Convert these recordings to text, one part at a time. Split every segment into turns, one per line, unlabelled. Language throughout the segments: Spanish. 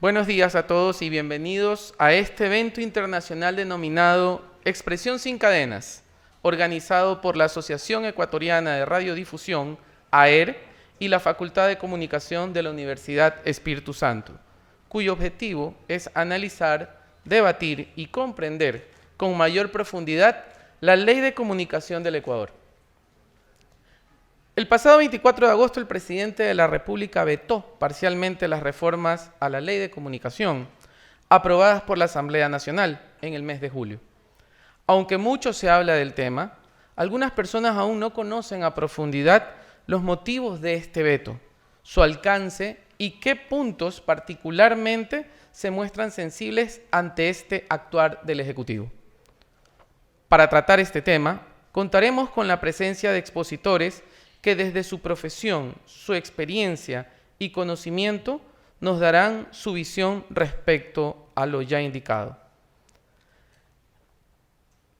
Buenos días a todos y bienvenidos a este evento internacional denominado Expresión sin Cadenas, organizado por la Asociación Ecuatoriana de Radiodifusión, AER, y la Facultad de Comunicación de la Universidad Espíritu Santo, cuyo objetivo es analizar, debatir y comprender con mayor profundidad la Ley de Comunicación del Ecuador. El pasado 24 de agosto el presidente de la República vetó parcialmente las reformas a la Ley de Comunicación aprobadas por la Asamblea Nacional en el mes de julio. Aunque mucho se habla del tema, algunas personas aún no conocen a profundidad los motivos de este veto, su alcance y qué puntos particularmente se muestran sensibles ante este actuar del Ejecutivo. Para tratar este tema, contaremos con la presencia de expositores que desde su profesión, su experiencia y conocimiento nos darán su visión respecto a lo ya indicado.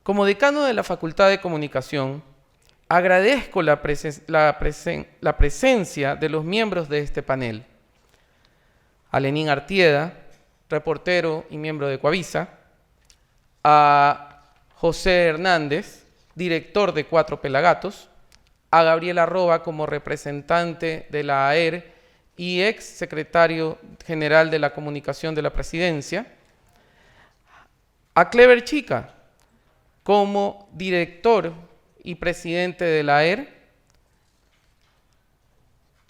Como decano de la Facultad de Comunicación, agradezco la presencia de los miembros de este panel. A Lenín Artieda, reportero y miembro de Coavisa, a José Hernández, director de Cuatro Pelagatos, a Gabriel Arroba como representante de la AER y ex secretario general de la Comunicación de la Presidencia, a Clever Chica como director y presidente de la AER,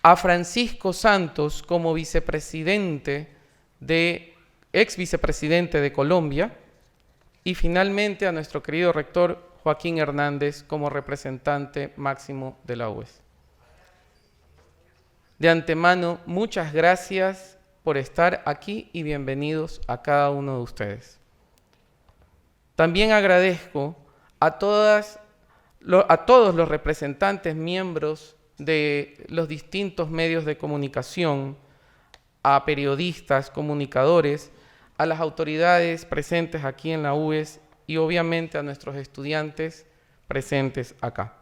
a Francisco Santos como ex vicepresidente de Colombia y finalmente a nuestro querido rector Joaquín Hernández como representante máximo de la UES. De antemano, muchas gracias por estar aquí y bienvenidos a cada uno de ustedes. También agradezco a todos los representantes, miembros de los distintos medios de comunicación, a periodistas, comunicadores, a las autoridades presentes aquí en la UES y obviamente a nuestros estudiantes presentes acá.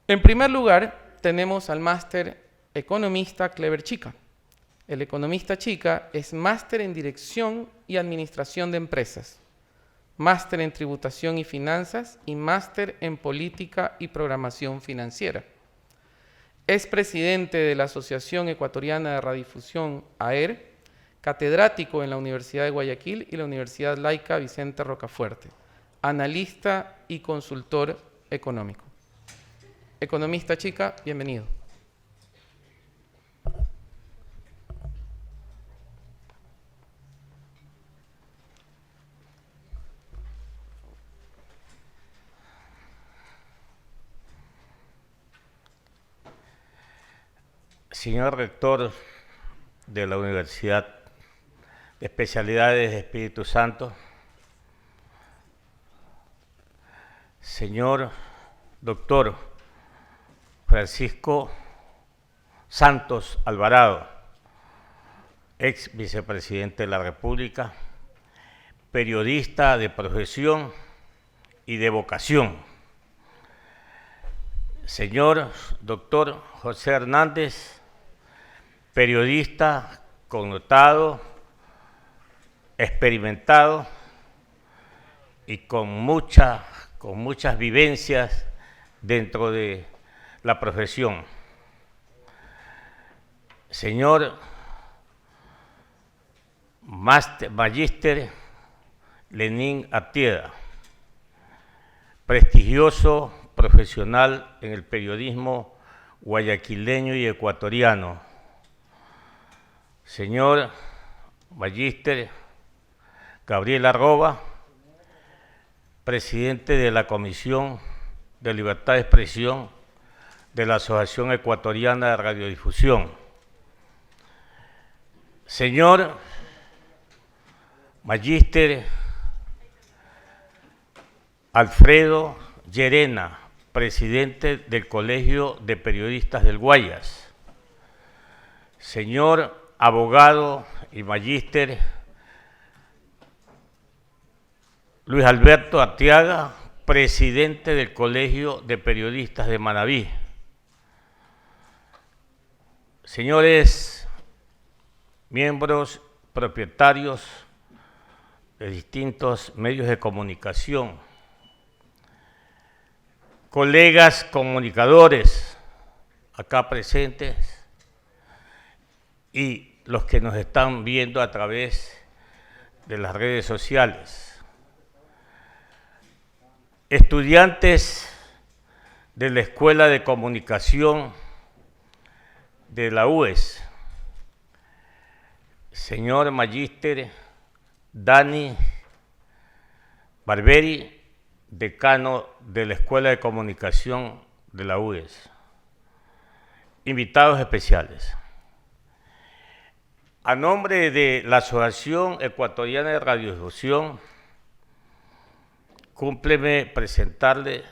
En primer lugar, tenemos al máster economista Clever Chica. El economista Chica es máster en Dirección y Administración de Empresas, máster en Tributación y Finanzas y máster en Política y Programación Financiera. Es presidente de la Asociación Ecuatoriana de Radiodifusión, AER, catedrático en la Universidad de Guayaquil y la Universidad Laica Vicente Rocafuerte, analista y consultor económico. Economista Chica, bienvenido.
Señor rector de la Universidad de Especialidades de Espíritu Santo, señor doctor Francisco Santos Alvarado, ex vicepresidente de la República, periodista de profesión y de vocación, señor doctor José Hernández, periodista connotado, experimentado y con muchas vivencias dentro de la profesión. Señor magíster Lenín Artieda, prestigioso profesional en el periodismo guayaquileño y ecuatoriano. Señor magíster Gabriel Arroba, presidente de la Comisión de Libertad de Expresión de la Asociación Ecuatoriana de Radiodifusión. Señor magíster Alfredo Llerena, presidente del Colegio de Periodistas del Guayas. Señor abogado y magíster Luis Alberto Arteaga, presidente del Colegio de Periodistas de Manabí. Señores miembros propietarios de distintos medios de comunicación, colegas comunicadores acá presentes y los que nos están viendo a través de las redes sociales, estudiantes de la Escuela de Comunicación de la UES, señor Magíster Dani Barberi, decano de la Escuela de Comunicación de la UES. Invitados especiales. A nombre de la Asociación Ecuatoriana de Radiodifusión, cúmpleme presentarle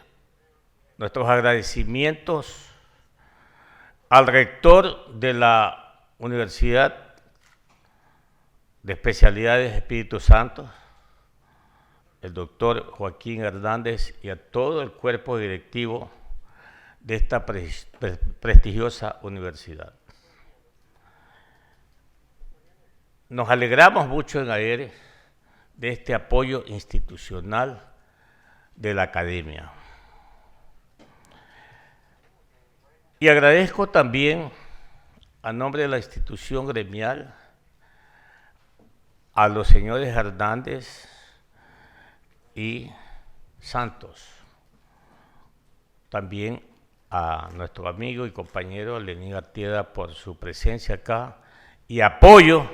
nuestros agradecimientos al rector de la Universidad de Especialidades Espíritu Santo, el doctor Joaquín Hernández, y a todo el cuerpo directivo de esta prestigiosa universidad. Nos alegramos mucho en AER de este apoyo institucional de la academia. Y agradezco también, a nombre de la institución gremial, a los señores Hernández y Santos, también a nuestro amigo y compañero Lenín Artieda por su presencia acá y apoyo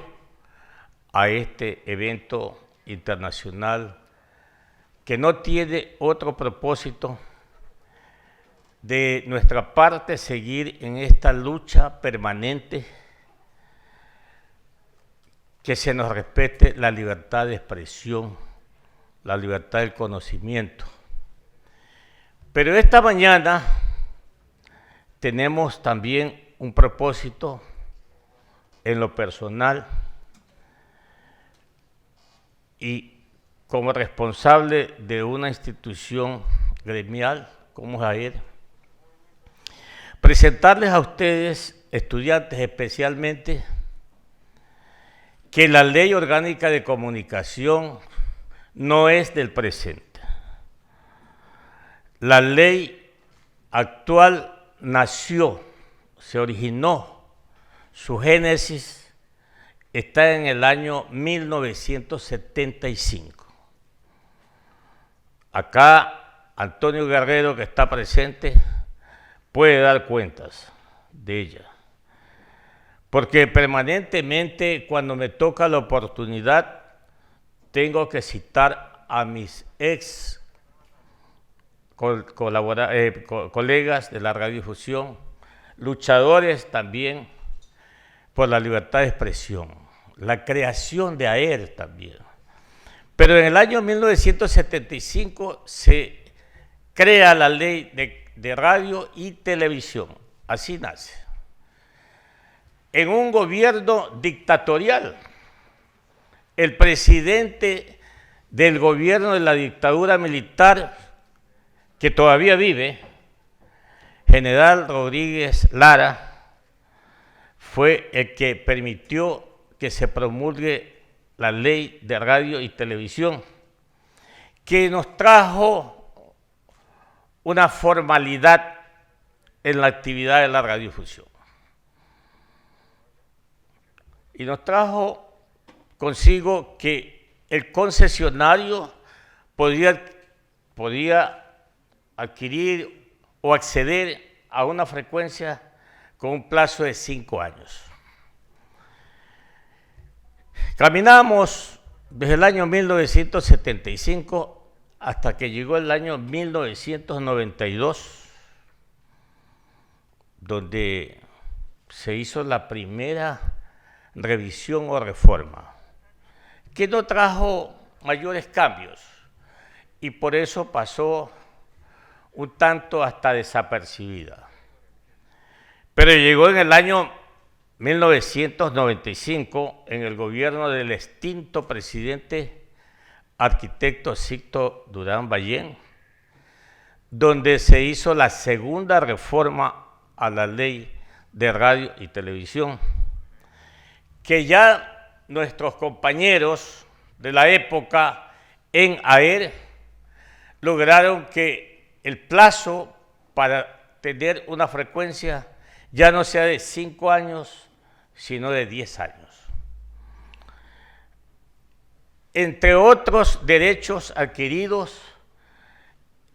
a este evento internacional que no tiene otro propósito de nuestra parte seguir en esta lucha permanente, que se nos respete la libertad de expresión, la libertad del conocimiento. Pero esta mañana tenemos también un propósito en lo personal y como responsable de una institución gremial como AER, presentarles a ustedes, estudiantes especialmente, que la Ley Orgánica de Comunicación no es del presente. La ley actual nació, se originó, su génesis está en el año 1975. Acá Antonio Guerrero, que está presente, puede dar cuentas de ella. Porque permanentemente, cuando me toca la oportunidad, tengo que citar a mis ex colegas de la radiodifusión, luchadores también por la libertad de expresión, la creación de AER también. Pero en el año 1975 se crea la ley de radio y televisión, así nace. En un gobierno dictatorial, el presidente del gobierno de la dictadura militar, que todavía vive, General Rodríguez Lara, fue el que permitió que se promulgue la ley de radio y televisión, que nos trajo una formalidad en la actividad de la radiodifusión. Y nos trajo consigo que el concesionario podía adquirir o acceder a una frecuencia con un plazo de 5 años. Caminamos desde el año 1975 hasta que llegó el año 1992, donde se hizo la primera revisión o reforma, que no trajo mayores cambios y por eso pasó un tanto hasta desapercibida. Pero llegó en el año 1995, en el gobierno del extinto presidente arquitecto Sixto Durán Ballén, donde se hizo la segunda reforma a la ley de radio y televisión, que ya nuestros compañeros de la época en AER lograron que el plazo para tener una frecuencia ya no sea de 5 años, sino de 10 años. Entre otros derechos adquiridos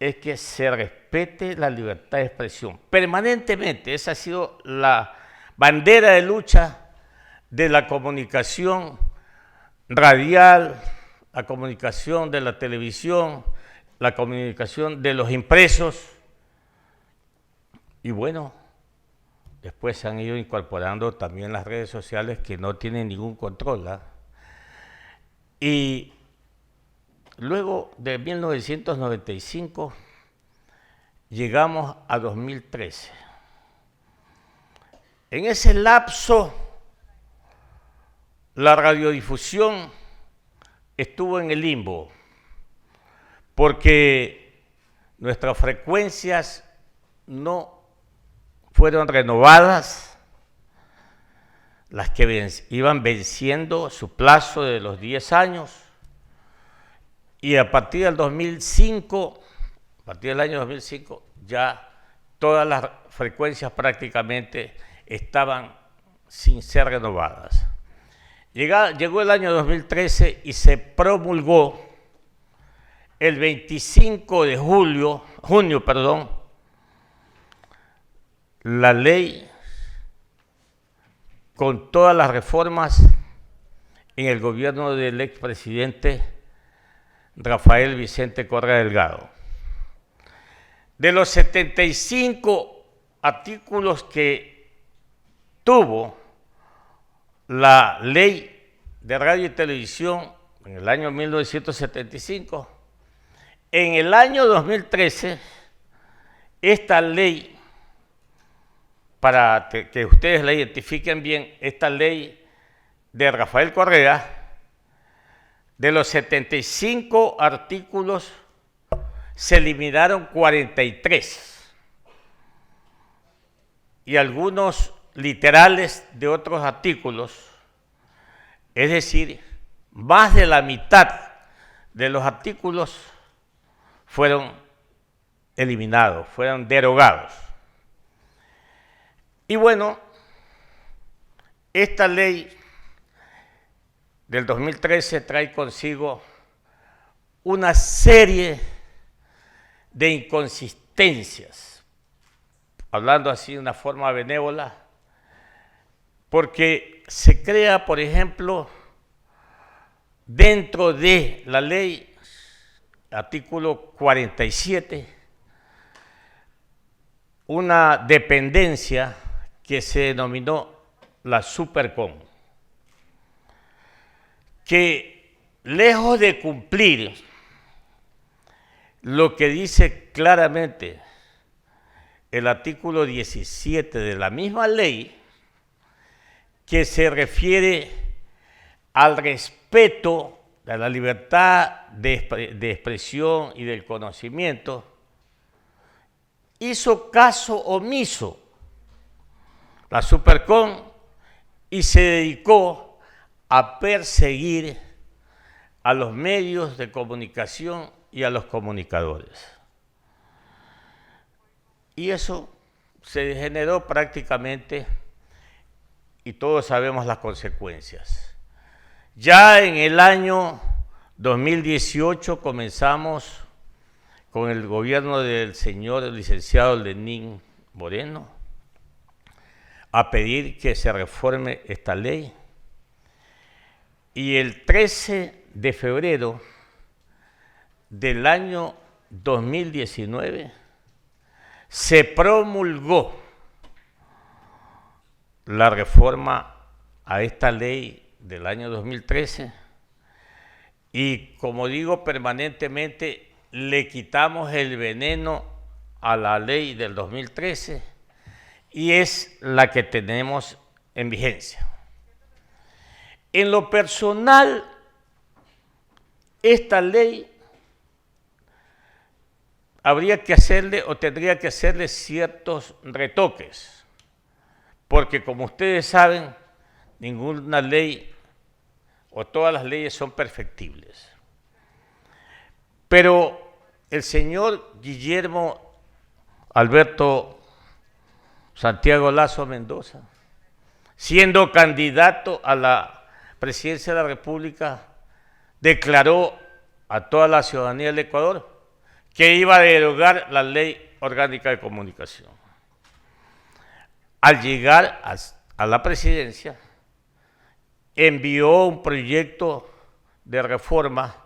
es que se respete la libertad de expresión permanentemente. Esa ha sido la bandera de lucha de la comunicación radial, la comunicación de la televisión, la comunicación de los impresos. Y bueno, después se han ido incorporando también las redes sociales que no tienen ningún control, ¿eh? Y luego de 1995 llegamos a 2013. En ese lapso, la radiodifusión estuvo en el limbo, porque nuestras frecuencias no fueron renovadas, las que iban venciendo su plazo de los 10 años, y a partir del 2005, a partir del año 2005, ya todas las frecuencias prácticamente estaban sin ser renovadas. Llegó el año 2013 y se promulgó el 25 de junio, la ley con todas las reformas en el gobierno del expresidente Rafael Vicente Correa Delgado. De los 75 artículos que tuvo la ley de radio y televisión en el año 1975, en el año 2013, esta ley, para que ustedes la identifiquen bien, esta ley de Rafael Correa, de los 75 artículos se eliminaron 43 y algunos literales de otros artículos, es decir, más de la mitad de los artículos fueron eliminados, fueron derogados. Y bueno, esta ley del 2013 trae consigo una serie de inconsistencias, hablando así de una forma benévola, porque se crea, por ejemplo, dentro de la ley, artículo 47, una dependencia que se denominó la Supercom, que lejos de cumplir lo que dice claramente el artículo 17 de la misma ley, que se refiere al respeto a la libertad de expresión y del conocimiento, hizo caso omiso la Supercom y se dedicó a perseguir a los medios de comunicación y a los comunicadores. Y eso se degeneró prácticamente y todos sabemos las consecuencias. Ya en el año 2018 comenzamos con el gobierno del señor licenciado Lenín Moreno a pedir que se reforme esta ley. Y el 13 de febrero del año 2019 se promulgó la reforma a esta ley del año 2013 y, como digo, permanentemente le quitamos el veneno a la ley del 2013 y es la que tenemos en vigencia. En lo personal, esta ley habría que hacerle o tendría que hacerle ciertos retoques, porque como ustedes saben, ninguna ley o todas las leyes son perfectibles. Pero el señor Guillermo Alberto Santiago Lazo Mendoza, siendo candidato a la presidencia de la República, declaró a toda la ciudadanía del Ecuador que iba a derogar la Ley Orgánica de Comunicación. Al llegar a la presidencia, envió un proyecto de reforma,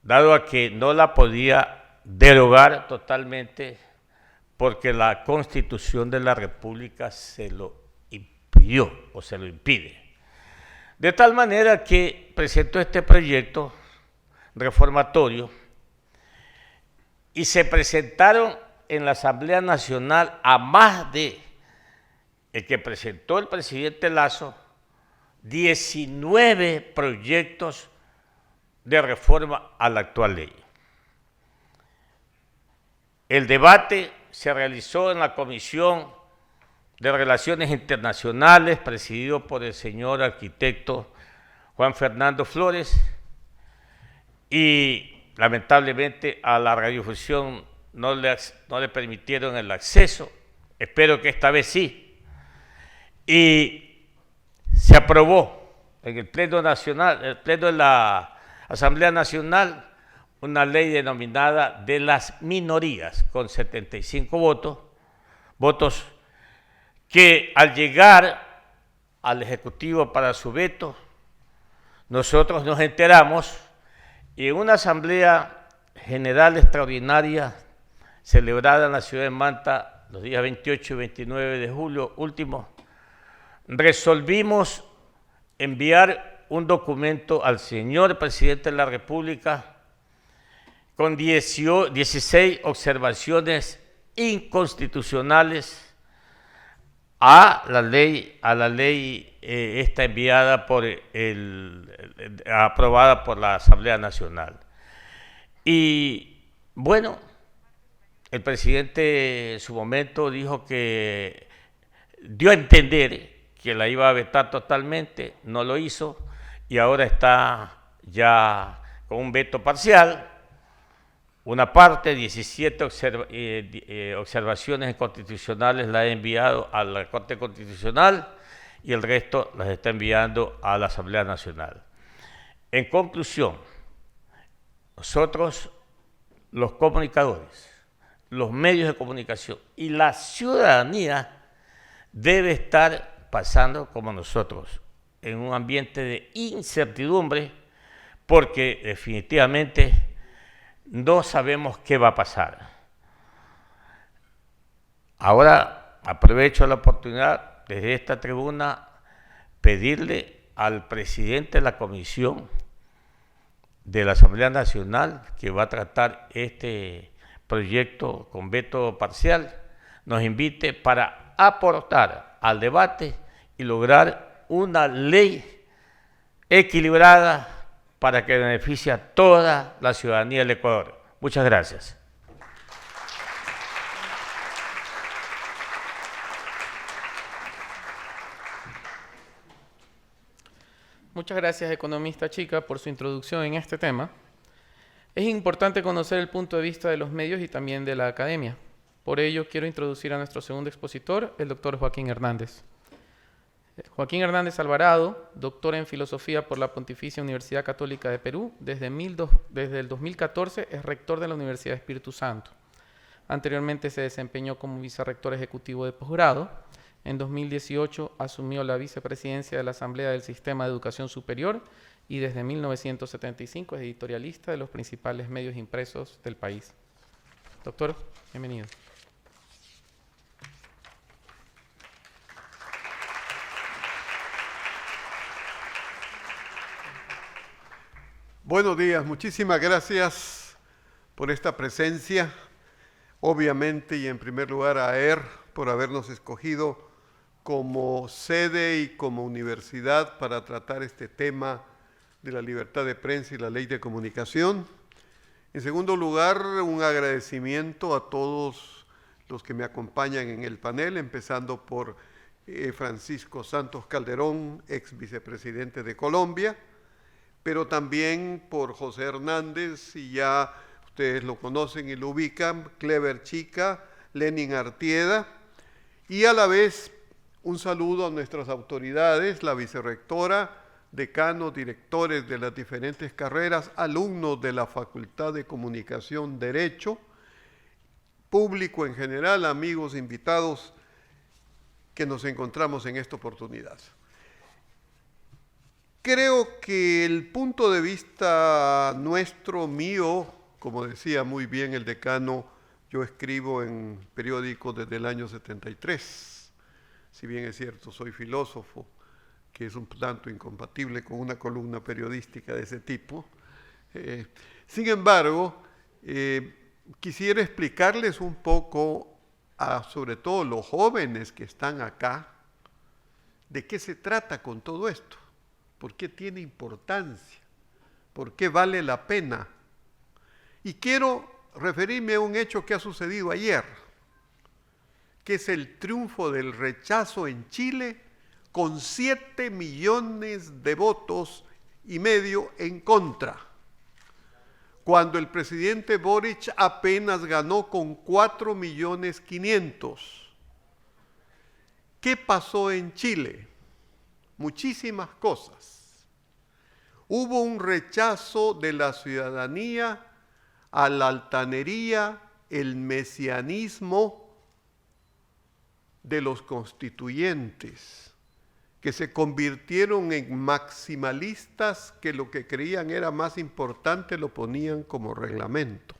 dado a que no la podía derogar totalmente porque la Constitución de la República se lo impidió o se lo impide. De tal manera que presentó este proyecto reformatorio y se presentaron en la Asamblea Nacional a más de el que presentó el presidente Lazo, 19 proyectos de reforma a la actual ley. El debate se realizó en la Comisión de Relaciones Internacionales, presidido por el señor arquitecto Juan Fernando Flores, y lamentablemente a la radiodifusión no le permitieron el acceso. Espero que esta vez sí. Y se aprobó en el Pleno Nacional, el Pleno de la Asamblea Nacional, una ley denominada de las minorías, con 75 votos que al llegar al Ejecutivo para su veto, nosotros nos enteramos y en una Asamblea General Extraordinaria celebrada en la ciudad de Manta los días 28 y 29 de julio último, resolvimos enviar un documento al señor presidente de la República con 16 observaciones inconstitucionales a la ley esta enviada aprobada por la Asamblea Nacional. Y bueno, el presidente en su momento dijo que dio a entender que la iba a vetar totalmente, no lo hizo y ahora está ya con un veto parcial. Una parte, 17 observaciones constitucionales las ha enviado a la Corte Constitucional y el resto las está enviando a la Asamblea Nacional. En conclusión, nosotros, los comunicadores, los medios de comunicación y la ciudadanía debe estar pasando como nosotros, en un ambiente de incertidumbre, porque definitivamente no sabemos qué va a pasar. Ahora aprovecho la oportunidad desde esta tribuna pedirle al presidente de la Comisión de la Asamblea Nacional, que va a tratar este proyecto con veto parcial, nos invite para aportar al debate y lograr una ley equilibrada para que beneficie a toda la ciudadanía del Ecuador. Muchas gracias.
Muchas gracias, economista Chica, por su introducción en este tema. Es importante conocer el punto de vista de los medios y también de la academia. Por ello, quiero introducir a nuestro segundo expositor, el doctor Joaquín Hernández. Joaquín Hernández Alvarado, doctor en Filosofía por la Pontificia Universidad Católica de Perú, desde el 2014 es rector de la Universidad Espíritu Santo. Anteriormente se desempeñó como vicerrector ejecutivo de posgrado. En 2018 asumió la vicepresidencia de la Asamblea del Sistema de Educación Superior y desde 1975 es editorialista de los principales medios impresos del país. Doctor, bienvenido.
Buenos días, muchísimas gracias por esta presencia. Obviamente y en primer lugar a AER por habernos escogido como sede y como universidad para tratar este tema de la libertad de prensa y la ley de comunicación. En segundo lugar, un agradecimiento a todos los que me acompañan en el panel, empezando por Francisco Santos Calderón, ex vicepresidente de Colombia, pero también por José Hernández, y ya ustedes lo conocen y lo ubican, Clever Chica, Lenin Artieda, y a la vez un saludo a nuestras autoridades, la vicerrectora, decanos, directores de las diferentes carreras, alumnos de la Facultad de Comunicación, Derecho, público en general, amigos, invitados que nos encontramos en esta oportunidad. Creo que el punto de vista nuestro, mío, como decía muy bien el decano, yo escribo en periódicos desde el año 73. Si bien es cierto, soy filósofo, que es un tanto incompatible con una columna periodística de ese tipo. Sin embargo, quisiera explicarles un poco, sobre todo los jóvenes que están acá, de qué se trata con todo esto, por qué tiene importancia, por qué vale la pena. Y quiero referirme a un hecho que ha sucedido ayer, que es el triunfo del rechazo en Chile con 7 millones de votos y medio en contra, cuando el presidente Boric apenas ganó con 4.500.000. ¿Qué pasó en Chile? Muchísimas cosas. Hubo un rechazo de la ciudadanía a la altanería, el mesianismo de los constituyentes, que se convirtieron en maximalistas, que lo que creían era más importante lo ponían como reglamento,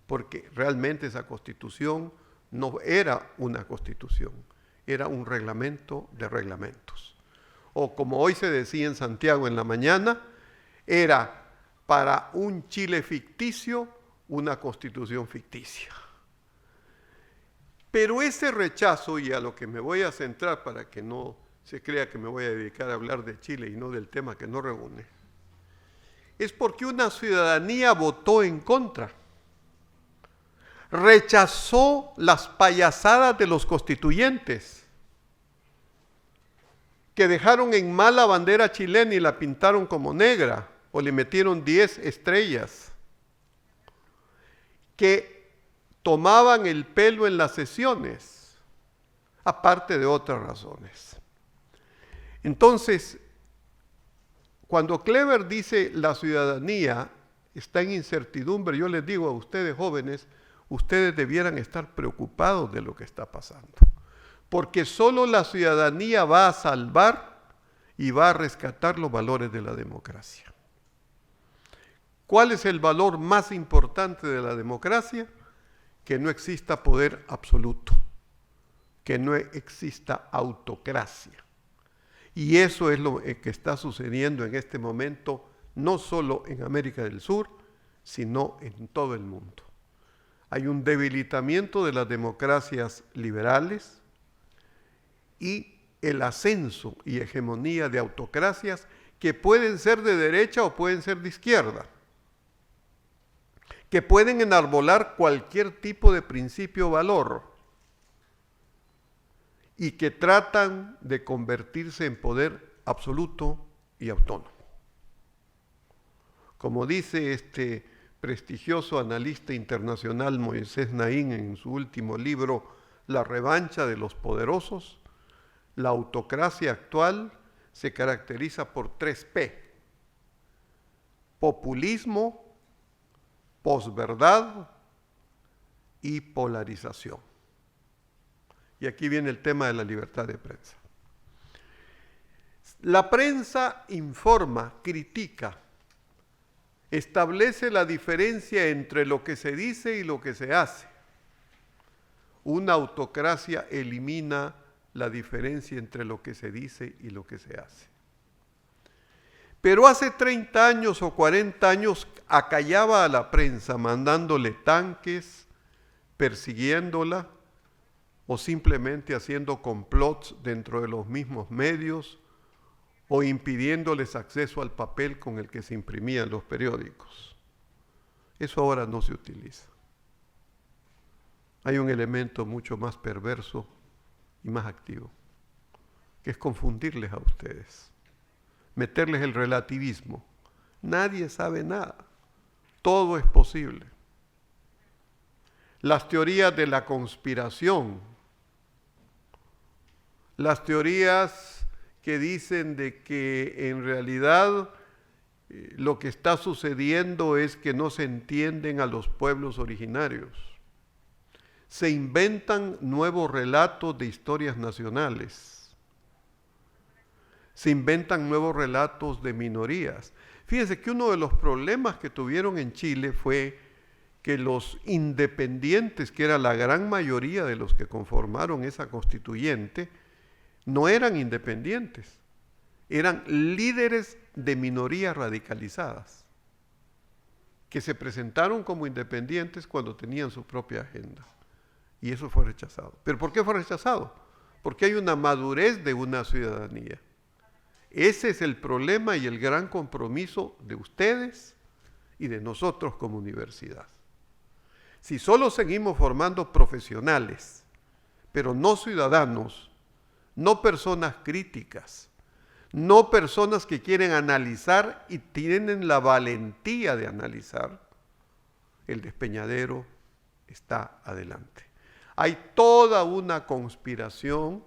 porque realmente esa constitución no era una constitución, era un reglamento de reglamentos. O como hoy se decía en Santiago en la mañana, era para un Chile ficticio una constitución ficticia. Pero ese rechazo, y a lo que me voy a centrar para que no se crea que me voy a dedicar a hablar de Chile y no del tema que nos reúne, es porque una ciudadanía votó en contra, rechazó las payasadas de los constituyentes, que dejaron en mal la bandera chilena y la pintaron como negra, o le metieron 10 estrellas, que tomaban el pelo en las sesiones, aparte de otras razones. Entonces, cuando Clever dice la ciudadanía está en incertidumbre, yo les digo a ustedes jóvenes, ustedes debieran estar preocupados de lo que está pasando, porque solo la ciudadanía va a salvar y va a rescatar los valores de la democracia. ¿Cuál es el valor más importante de la democracia? Que no exista poder absoluto, que no exista autocracia. Y eso es lo que está sucediendo en este momento, no solo en América del Sur, sino en todo el mundo. Hay un debilitamiento de las democracias liberales y el ascenso y hegemonía de autocracias que pueden ser de derecha o pueden ser de izquierda, que pueden enarbolar cualquier tipo de principio o valor y que tratan de convertirse en poder absoluto y autónomo. Como dice este prestigioso analista internacional Moisés Naín en su último libro, La revancha de los poderosos, la autocracia actual se caracteriza por 3P: populismo, posverdad y polarización. Y aquí viene el tema de la libertad de prensa. La prensa informa, critica, establece la diferencia entre lo que se dice y lo que se hace. Una autocracia elimina la diferencia entre lo que se dice y lo que se hace. Pero hace 30 años o 40 años acallaba a la prensa mandándole tanques, persiguiéndola o simplemente haciendo complots dentro de los mismos medios o impidiéndoles acceso al papel con el que se imprimían los periódicos. Eso ahora no se utiliza. Hay un elemento mucho más perverso y más activo. que es confundirles a ustedes, meterles el relativismo. Nadie sabe nada, todo es posible. Las teorías de la conspiración, las teorías que dicen de que en realidad lo que está sucediendo es que no se entienden a los pueblos originarios. Se inventan nuevos relatos de historias nacionales. Se inventan nuevos relatos de minorías. Fíjense que uno de los problemas que tuvieron en Chile fue que los independientes, que era la gran mayoría de los que conformaron esa constituyente, no eran independientes, eran líderes de minorías radicalizadas, que se presentaron como independientes cuando tenían su propia agenda. Y eso fue rechazado. ¿Pero por qué fue rechazado? Porque hay una madurez de una ciudadanía. Ese es el problema y el gran compromiso de ustedes y de nosotros como universidad. Si solo seguimos formando profesionales, pero no ciudadanos, no personas críticas, no personas que quieren analizar y tienen la valentía de analizar, el despeñadero está adelante. Hay toda una conspiración,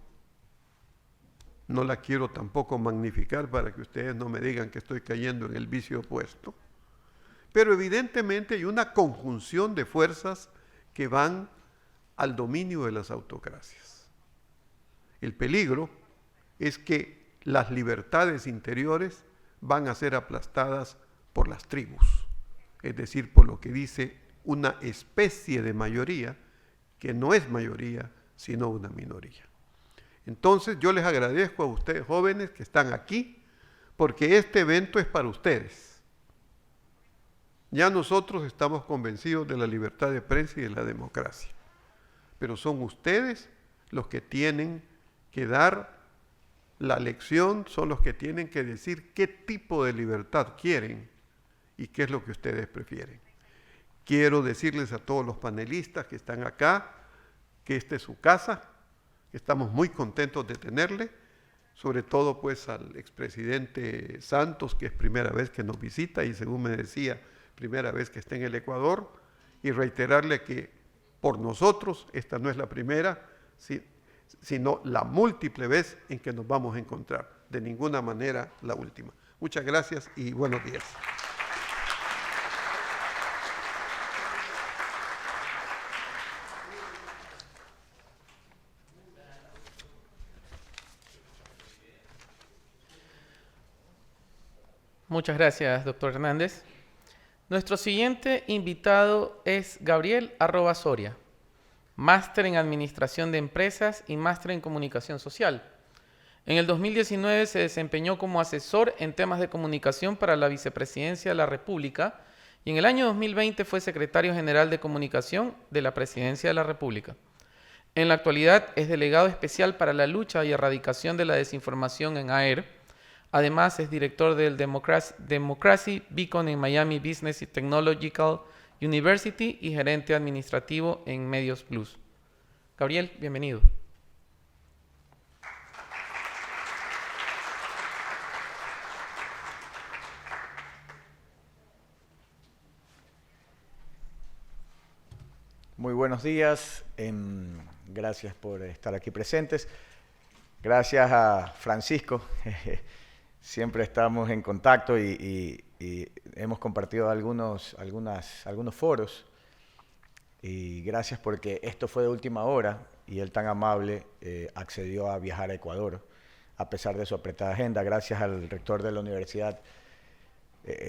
no la quiero tampoco magnificar para que ustedes no me digan que estoy cayendo en el vicio opuesto, pero evidentemente hay una conjunción de fuerzas que van al dominio de las autocracias. El peligro es que las libertades interiores van a ser aplastadas por las tribus, es decir, por lo que dice una especie de mayoría que no es mayoría, sino una minoría. Entonces yo les agradezco a ustedes jóvenes que están aquí, porque este evento es para ustedes. Ya nosotros estamos convencidos de la libertad de prensa y de la democracia, pero son ustedes los que tienen que dar la lección, son los que tienen que decir qué tipo de libertad quieren y qué es lo que ustedes prefieren. Quiero decirles a todos los panelistas que están acá que esta es su casa, que estamos muy contentos de tenerle, sobre todo pues al expresidente Santos, que es primera vez que nos visita y según me decía, primera vez que está en el Ecuador, y reiterarle que por nosotros esta no es la primera, sino la múltiple vez en que nos vamos a encontrar, de ninguna manera la última. Muchas gracias y buenos días.
Muchas gracias, doctor Hernández. Nuestro siguiente invitado es Gabriel Soria, máster en Administración de Empresas y máster en Comunicación Social. En el 2019 se desempeñó como asesor en temas de comunicación para la Vicepresidencia de la República y en el año 2020 fue secretario general de Comunicación de la Presidencia de la República. En la actualidad es delegado especial para la lucha y erradicación de la desinformación en AER. Además, es director del Democracy Beacon en Miami Business y Technological University y gerente administrativo en Medios Plus. Gabriel, bienvenido.
Muy buenos días, gracias por estar aquí presentes. Gracias a Francisco. Siempre estamos en contacto y hemos compartido algunos foros. Y gracias porque esto fue de última hora y él tan amable accedió a viajar a Ecuador a pesar de su apretada agenda. Gracias al rector de la Universidad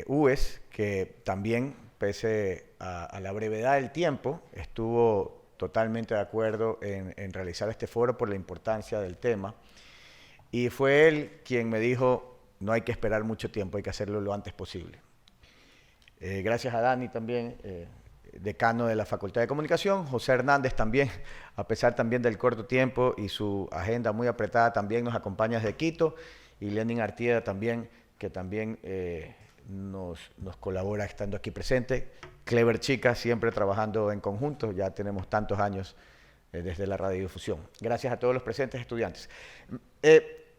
UES, que también, pese a la brevedad del tiempo, estuvo totalmente de acuerdo en realizar este foro por la importancia del tema. Y fue él quien me dijo, no hay que esperar mucho tiempo, hay que hacerlo lo antes posible. Gracias a Dani también, decano de la Facultad de Comunicación, José Hernández también, a pesar también del corto tiempo y su agenda muy apretada, también nos acompaña desde Quito, y Lenin Artieda también, que también nos colabora estando aquí presente. Clever chica, siempre trabajando en conjunto, ya tenemos tantos años desde la radiodifusión. Gracias a todos los presentes estudiantes.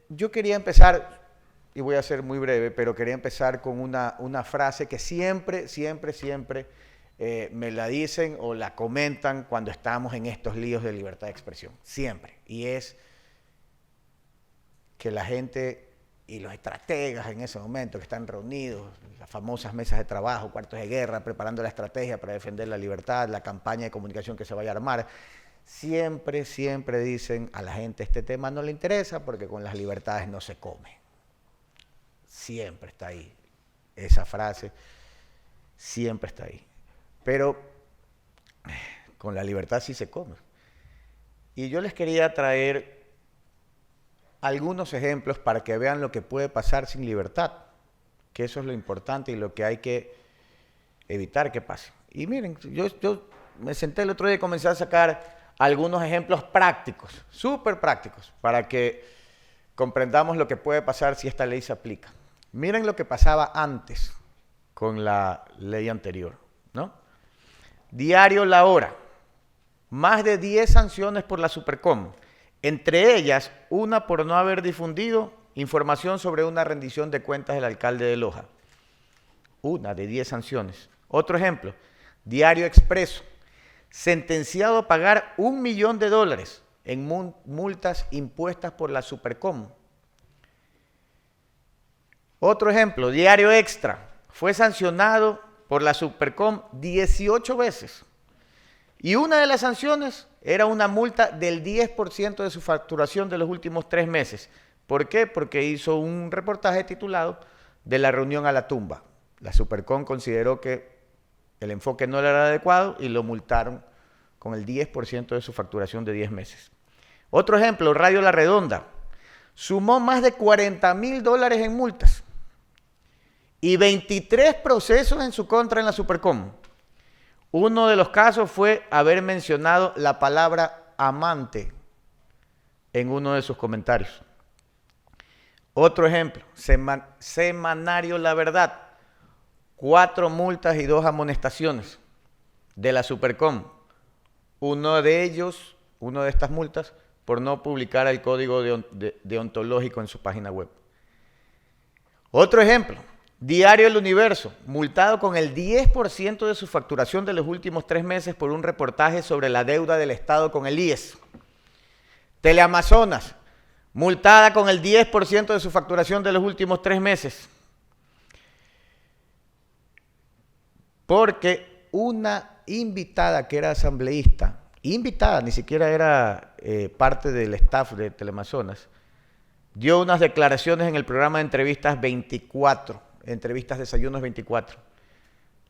yo quería empezar, y voy a ser muy breve, pero quería empezar con una frase que siempre me la dicen o la comentan cuando estamos en estos líos de libertad de expresión. Siempre. Y es que la gente y los estrategas en ese momento que están reunidos, las famosas mesas de trabajo, cuartos de guerra, preparando la estrategia para defender la libertad, la campaña de comunicación que se vaya a armar, siempre dicen a la gente, este tema no le interesa porque con las libertades no se come. Siempre está ahí. Esa frase siempre está ahí. Pero con la libertad sí se come. Y yo les quería traer algunos ejemplos para que vean lo que puede pasar sin libertad, que eso es lo importante y lo que hay que evitar que pase. Y miren, yo me senté el otro día y comencé a sacar algunos ejemplos prácticos, súper prácticos, para que comprendamos lo que puede pasar si esta ley se aplica. Miren lo que pasaba antes con la ley anterior, ¿no? Diario La Hora, más de 10 sanciones por la Supercom, entre ellas una por no haber difundido información sobre una rendición de cuentas del alcalde de Loja. Una de 10 sanciones. Otro ejemplo, Diario Expreso, sentenciado a pagar $1 millón en multas impuestas por la Supercom. Otro ejemplo, Diario Extra, fue sancionado por la Supercom 18 veces. Y una de las sanciones era una multa del 10% de su facturación de los últimos 3 meses. ¿Por qué? Porque hizo un reportaje titulado De la reunión a la tumba. La Supercom consideró que el enfoque no era adecuado y lo multaron con el 10% de su facturación de 10 meses. Otro ejemplo, Radio La Redonda, sumó más de $40.000 en multas y 23 procesos en su contra en la Supercom. Uno de los casos fue haber mencionado la palabra amante en uno de sus comentarios. Otro ejemplo, Semanario La Verdad, 4 multas y 2 amonestaciones de la Supercom. Uno de estas multas, por no publicar el código deontológico en su página web. Otro ejemplo, Diario El Universo, multado con el 10% de su facturación de los últimos 3 meses por un reportaje sobre la deuda del Estado con el IES. Teleamazonas, multada con el 10% de su facturación de los últimos 3 meses. Porque una invitada que era asambleísta, invitada, ni siquiera era parte del staff de Teleamazonas, dio unas declaraciones en el programa de entrevistas 24, entrevistas Desayunos 24.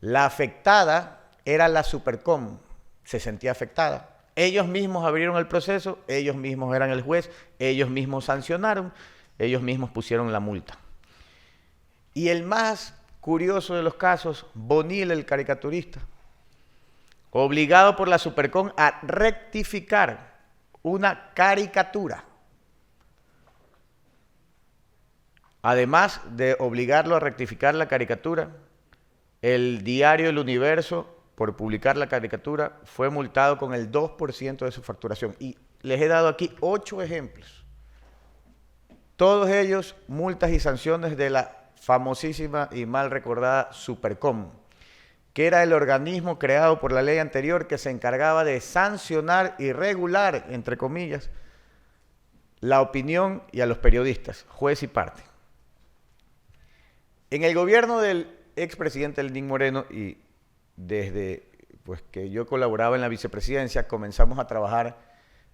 La afectada era la Supercom, se sentía afectada. Ellos mismos abrieron el proceso, ellos mismos eran el juez, ellos mismos sancionaron, ellos mismos pusieron la multa. Y el más curioso de los casos, Bonil, el caricaturista, obligado por la Supercom a rectificar una caricatura. Además de obligarlo a rectificar la caricatura, el diario El Universo, por publicar la caricatura, fue multado con el 2% de su facturación. Y les he dado aquí 8 ejemplos. Todos ellos multas y sanciones de la famosísima y mal recordada Supercom, que era el organismo creado por la ley anterior que se encargaba de sancionar y regular, entre comillas, la opinión y a los periodistas, juez y parte. En el gobierno del expresidente Lenín Moreno y desde que yo colaboraba en la vicepresidencia, comenzamos a trabajar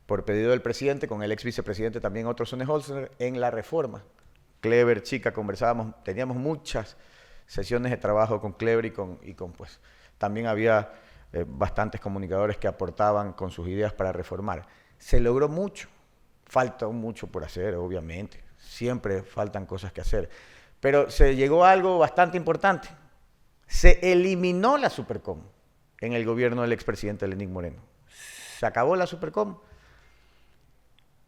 por pedido del presidente, con el ex vicepresidente también Otto Sonnenholzer, en la reforma. Clever, Chica, conversábamos, teníamos muchas sesiones de trabajo con Clever y con también había bastantes comunicadores que aportaban con sus ideas para reformar. Se logró mucho, falta mucho por hacer, obviamente, siempre faltan cosas que hacer, pero se llegó a algo bastante importante. Se eliminó la Supercom en el gobierno del expresidente Lenín Moreno. Se acabó la Supercom.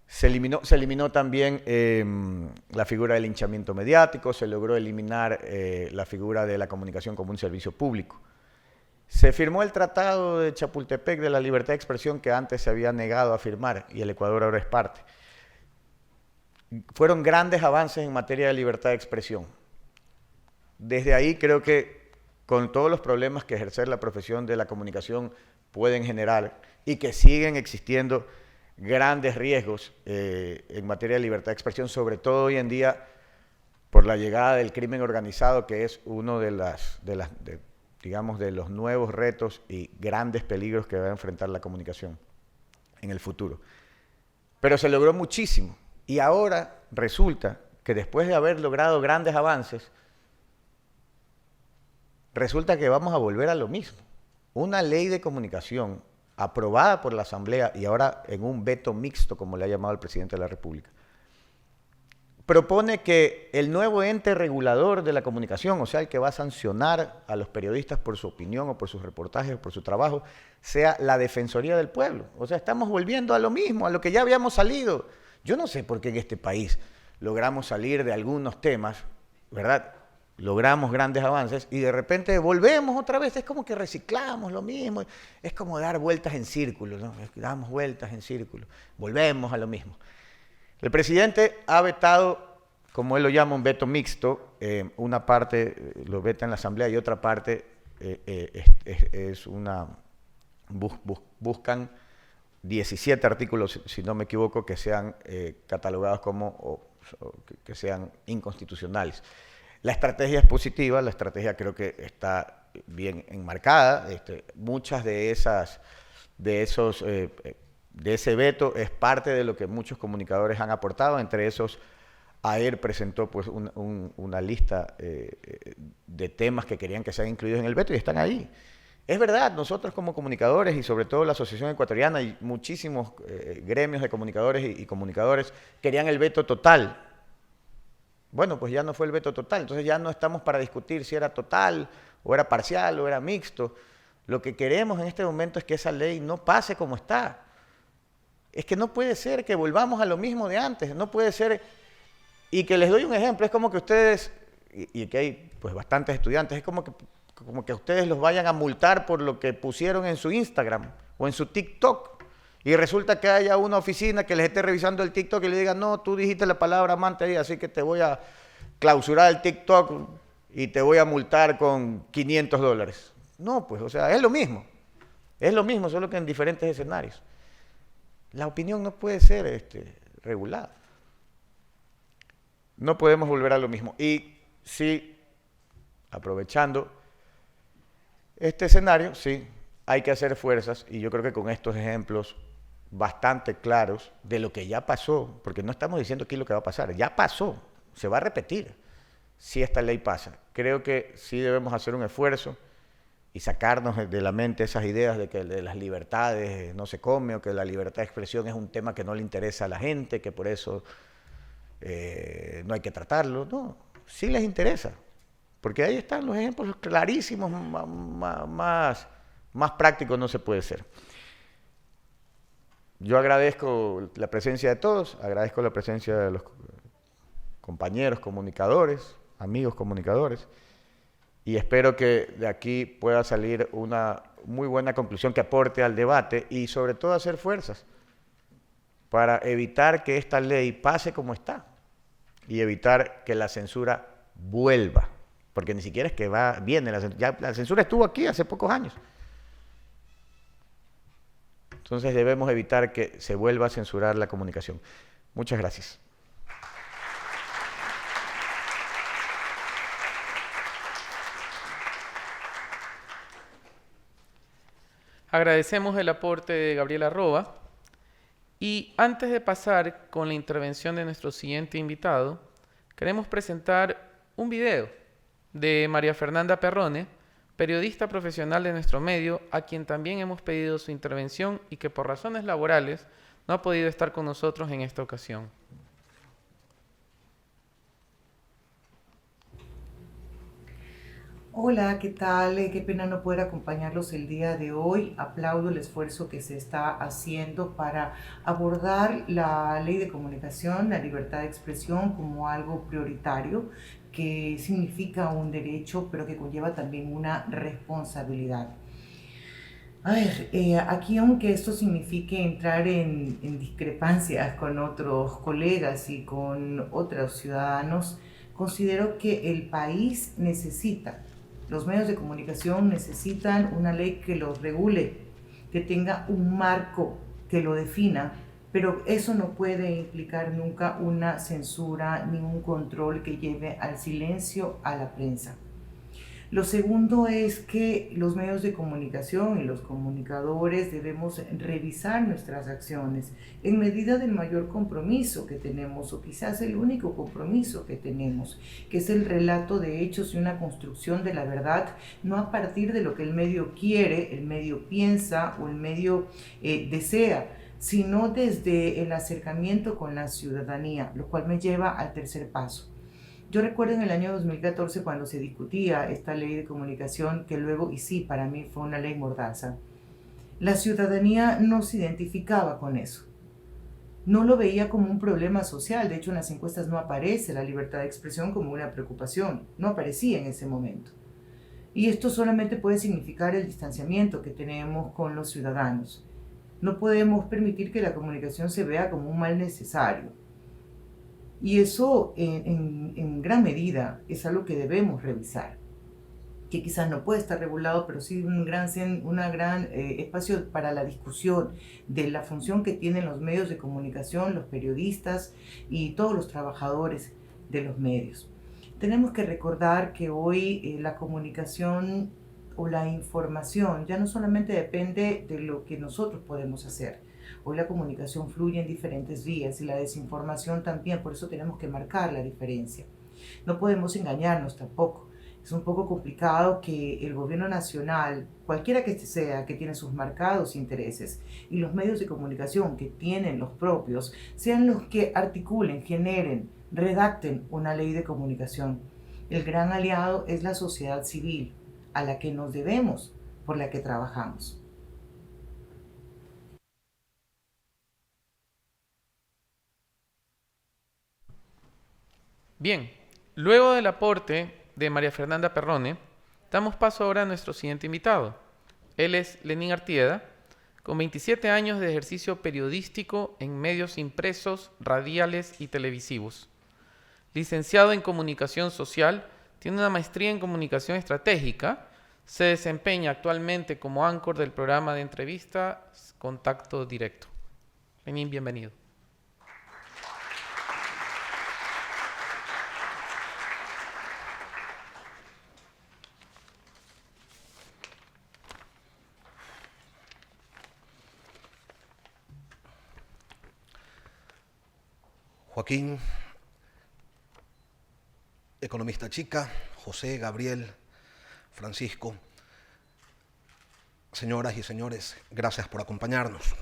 Se eliminó también la figura del linchamiento mediático, se logró eliminar la figura de la comunicación como un servicio público. Se firmó el Tratado de Chapultepec de la Libertad de Expresión que antes se había negado a firmar y el Ecuador ahora es parte. fueron grandes avances en materia de libertad de expresión. Desde ahí creo que con todos los problemas que ejercer la profesión de la comunicación pueden generar y que siguen existiendo grandes riesgos en materia de libertad de expresión, sobre todo hoy en día por la llegada del crimen organizado, que es uno de los nuevos retos y grandes peligros que va a enfrentar la comunicación en el futuro. Pero se logró muchísimo y ahora resulta que después de haber logrado grandes avances, resulta que vamos a volver a lo mismo. Una ley de comunicación aprobada por la Asamblea y ahora en un veto mixto, como le ha llamado el presidente de la República, propone que el nuevo ente regulador de la comunicación, o sea, el que va a sancionar a los periodistas por su opinión o por sus reportajes o por su trabajo, sea la Defensoría del Pueblo. O sea, estamos volviendo a lo mismo, a lo que ya habíamos salido. Yo no sé por qué en este país logramos salir de algunos temas, ¿verdad? Logramos grandes avances y de repente volvemos otra vez. Es como que reciclamos lo mismo. Es como dar vueltas en círculos, ¿no? Damos vueltas en círculos, volvemos a lo mismo. El presidente ha vetado, como él lo llama, un veto mixto. Una parte lo veta en la Asamblea y otra parte buscan 17 artículos, si no me equivoco, que sean catalogados como que sean inconstitucionales. La estrategia es positiva, la estrategia creo que está bien enmarcada. Muchas de ese veto es parte de lo que muchos comunicadores han aportado. Entre esos, AER presentó pues una lista de temas que querían que sean incluidos en el veto y están ahí. Es verdad, nosotros como comunicadores y sobre todo la Asociación Ecuatoriana y muchísimos gremios de comunicadores y comunicadores querían el veto total. Bueno, pues ya no fue el veto total, entonces ya no estamos para discutir si era total o era parcial o era mixto. Lo que queremos en este momento es que esa ley no pase como está. Es que no puede ser que volvamos a lo mismo de antes, no puede ser, y que les doy un ejemplo, es como que ustedes, y que hay pues bastantes estudiantes, es como que ustedes los vayan a multar por lo que pusieron en su Instagram o en su TikTok, y resulta que haya una oficina que les esté revisando el TikTok y le diga, no, tú dijiste la palabra amante ahí, así que te voy a clausurar el TikTok y te voy a multar con $500. No, pues, o sea, es lo mismo, solo que en diferentes escenarios. La opinión no puede ser regulada. No podemos volver a lo mismo. Y sí, aprovechando este escenario, sí, hay que hacer fuerzas, y yo creo que con estos ejemplos bastante claros de lo que ya pasó, porque no estamos diciendo aquí lo que va a pasar, ya pasó, se va a repetir si esta ley pasa. Creo que sí debemos hacer un esfuerzo y sacarnos de la mente esas ideas de que de las libertades no se come o que la libertad de expresión es un tema que no le interesa a la gente, que por eso no hay que tratarlo. No, sí les interesa, porque ahí están los ejemplos clarísimos, más prácticos no se puede ser. Yo agradezco la presencia de todos, agradezco la presencia de los compañeros comunicadores, amigos comunicadores, y espero que de aquí pueda salir una muy buena conclusión que aporte al debate y sobre todo hacer fuerzas para evitar que esta ley pase como está y evitar que la censura vuelva, porque ni siquiera es que viene la censura, ya la censura estuvo aquí hace pocos años. Entonces debemos evitar que se vuelva a censurar la comunicación. Muchas gracias.
Agradecemos el aporte de Gabriela Roa. Y antes de pasar con la intervención de nuestro siguiente invitado, queremos presentar un video de María Fernanda Perrone, periodista profesional de nuestro medio, a quien también hemos pedido su intervención y que por razones laborales no ha podido estar con nosotros en esta ocasión.
Hola, ¿qué tal? Qué pena no poder acompañarlos el día de hoy. Aplaudo el esfuerzo que se está haciendo para abordar la ley de comunicación, la libertad de expresión como algo prioritario, que significa un derecho, pero que conlleva también una responsabilidad. A ver, aquí aunque esto signifique entrar en discrepancias con otros colegas y con otros ciudadanos, considero que el país necesita, los medios de comunicación necesitan una ley que los regule, que tenga un marco que lo defina, pero eso no puede implicar nunca una censura ni un control que lleve al silencio a la prensa. Lo segundo es que los medios de comunicación y los comunicadores debemos revisar nuestras acciones en medida del mayor compromiso que tenemos, o quizás el único compromiso que tenemos, que es el relato de hechos y una construcción de la verdad, no a partir de lo que el medio quiere, el medio piensa o el medio desea, sino desde el acercamiento con la ciudadanía, lo cual me lleva al tercer paso. Yo recuerdo en el año 2014 cuando se discutía esta ley de comunicación, que luego, y sí, para mí fue una ley mordaza, la ciudadanía no se identificaba con eso. No lo veía como un problema social. De hecho, en las encuestas no aparece la libertad de expresión como una preocupación. No aparecía en ese momento. Y esto solamente puede significar el distanciamiento que tenemos con los ciudadanos. No podemos permitir que la comunicación se vea como un mal necesario. Y eso en gran medida es algo que debemos revisar, que quizás no puede estar regulado, pero sí un gran espacio para la discusión de la función que tienen los medios de comunicación, los periodistas y todos los trabajadores de los medios. Tenemos que recordar que hoy la comunicación o la información ya no solamente depende de lo que nosotros podemos hacer. Hoy la comunicación fluye en diferentes vías y la desinformación también, por eso tenemos que marcar la diferencia. No podemos engañarnos tampoco. Es un poco complicado que el gobierno nacional, cualquiera que sea, que tiene sus marcados intereses, y los medios de comunicación que tienen los propios, sean los que articulen, generen, redacten una ley de comunicación. El gran aliado es la sociedad civil, a la que nos debemos, por la que trabajamos.
Bien, luego del aporte de María Fernanda Perrone, damos paso ahora a nuestro siguiente invitado. Él es Lenín Artieda, con 27 años de ejercicio periodístico en medios impresos, radiales y televisivos. Licenciado en Comunicación Social, tiene una maestría en Comunicación Estratégica, se desempeña actualmente como anchor del programa de entrevistas Contacto Directo. Lenín, bienvenido.
Joaquín, economista chica, José, Gabriel, Francisco, señoras y señores, gracias por acompañarnos.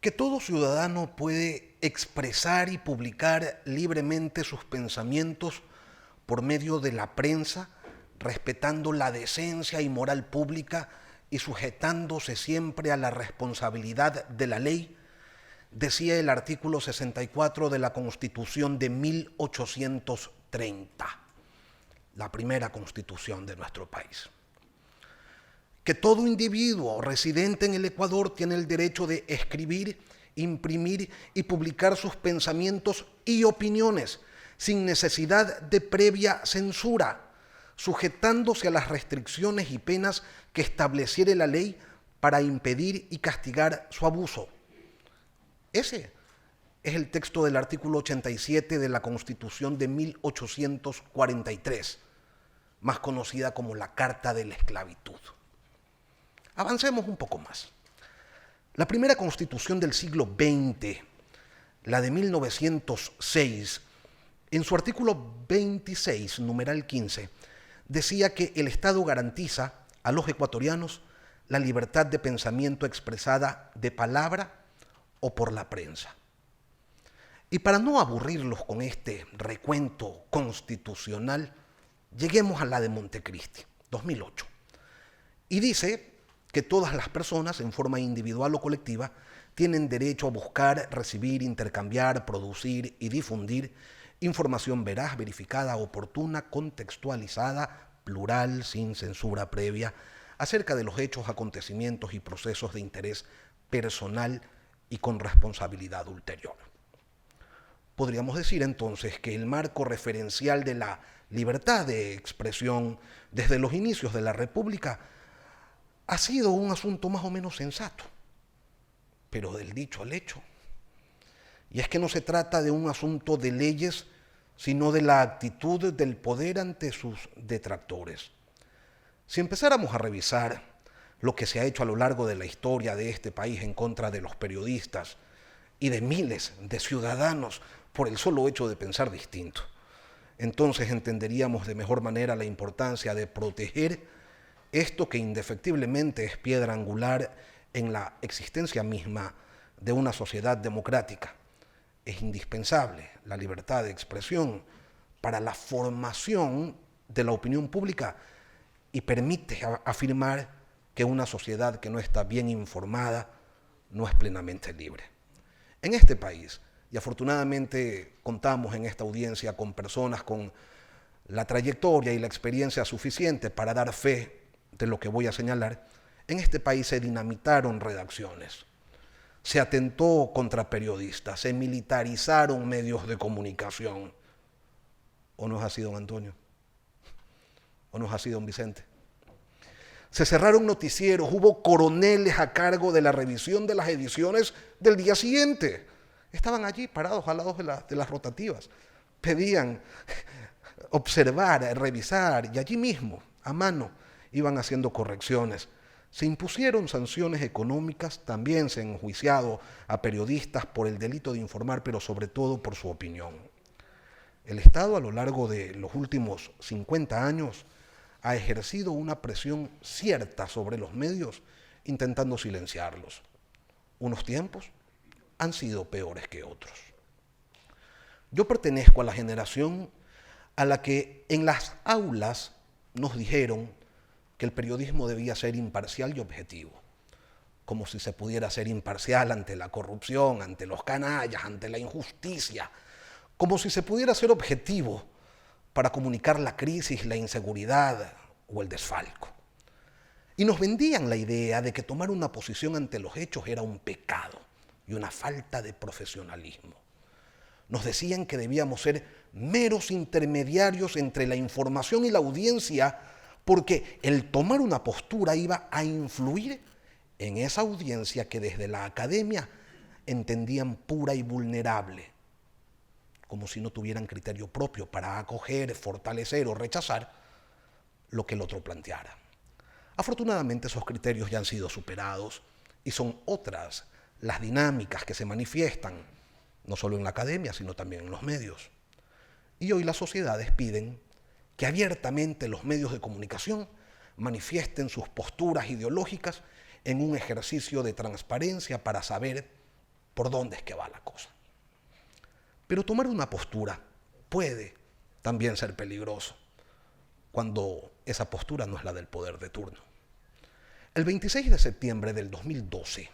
Que todo ciudadano puede expresar y publicar libremente sus pensamientos por medio de la prensa, respetando la decencia y moral pública y sujetándose siempre a la responsabilidad de la ley, decía el artículo 64 de la Constitución de 1830, la primera constitución de nuestro país. Que todo individuo residente en el Ecuador tiene el derecho de escribir, imprimir y publicar sus pensamientos y opiniones sin necesidad de previa censura, sujetándose a las restricciones y penas que estableciere la ley para impedir y castigar su abuso. Ese es el texto del artículo 87 de la Constitución de 1843, más conocida como la Carta de la Esclavitud. Avancemos un poco más. La primera Constitución del siglo XX, la de 1906, en su artículo 26, numeral 15, decía que el Estado garantiza a los ecuatorianos la libertad de pensamiento expresada de palabra o por la prensa. Y para no aburrirlos con este recuento constitucional, lleguemos a la de Montecristi, 2008. Y dice que todas las personas, en forma individual o colectiva, tienen derecho a buscar, recibir, intercambiar, producir y difundir información veraz, verificada, oportuna, contextualizada, plural, sin censura previa, acerca de los hechos, acontecimientos y procesos de interés personal y con responsabilidad ulterior. Podríamos decir entonces que el marco referencial de la libertad de expresión desde los inicios de la República ha sido un asunto más o menos sensato, pero del dicho al hecho. Y es que no se trata de un asunto de leyes, sino de la actitud del poder ante sus detractores. Si empezáramos a revisar lo que se ha hecho a lo largo de la historia de este país en contra de los periodistas y de miles de ciudadanos por el solo hecho de pensar distinto, entonces entenderíamos de mejor manera la importancia de proteger esto que indefectiblemente es piedra angular en la existencia misma de una sociedad democrática. Es indispensable la libertad de expresión para la formación de la opinión pública y permite afirmar que una sociedad que no está bien informada no es plenamente libre. En este país, y afortunadamente contamos en esta audiencia con personas con la trayectoria y la experiencia suficiente para dar fe de lo que voy a señalar, en este país se dinamitaron redacciones, se atentó contra periodistas, se militarizaron medios de comunicación. ¿O no es así, don Antonio? ¿O no es así, don Vicente? Se cerraron noticieros, hubo coroneles a cargo de la revisión de las ediciones del día siguiente. Estaban allí parados al lado de las rotativas. Pedían observar, revisar, y allí mismo, a mano, iban haciendo correcciones. Se impusieron sanciones económicas, también se han enjuiciado a periodistas por el delito de informar, pero sobre todo por su opinión. El Estado, a lo largo de los últimos 50 años, ha ejercido una presión cierta sobre los medios, intentando silenciarlos. Unos tiempos han sido peores que otros. Yo pertenezco a la generación a la que en las aulas nos dijeron que el periodismo debía ser imparcial y objetivo, como si se pudiera ser imparcial ante la corrupción, ante los canallas, ante la injusticia, como si se pudiera ser objetivo para comunicar la crisis, la inseguridad o el desfalco. Y nos vendían la idea de que tomar una posición ante los hechos era un pecado y una falta de profesionalismo. Nos decían que debíamos ser meros intermediarios entre la información y la audiencia, porque el tomar una postura iba a influir en esa audiencia que desde la academia entendían pura y vulnerable, como si no tuvieran criterio propio para acoger, fortalecer o rechazar lo que el otro planteara. Afortunadamente esos criterios ya han sido superados y son otras las dinámicas que se manifiestan, no solo en la academia, sino también en los medios. Y hoy las sociedades piden que abiertamente los medios de comunicación manifiesten sus posturas ideológicas en un ejercicio de transparencia para saber por dónde es que va la cosa. Pero tomar una postura puede también ser peligroso cuando esa postura no es la del poder de turno. El 26 de septiembre del 2012,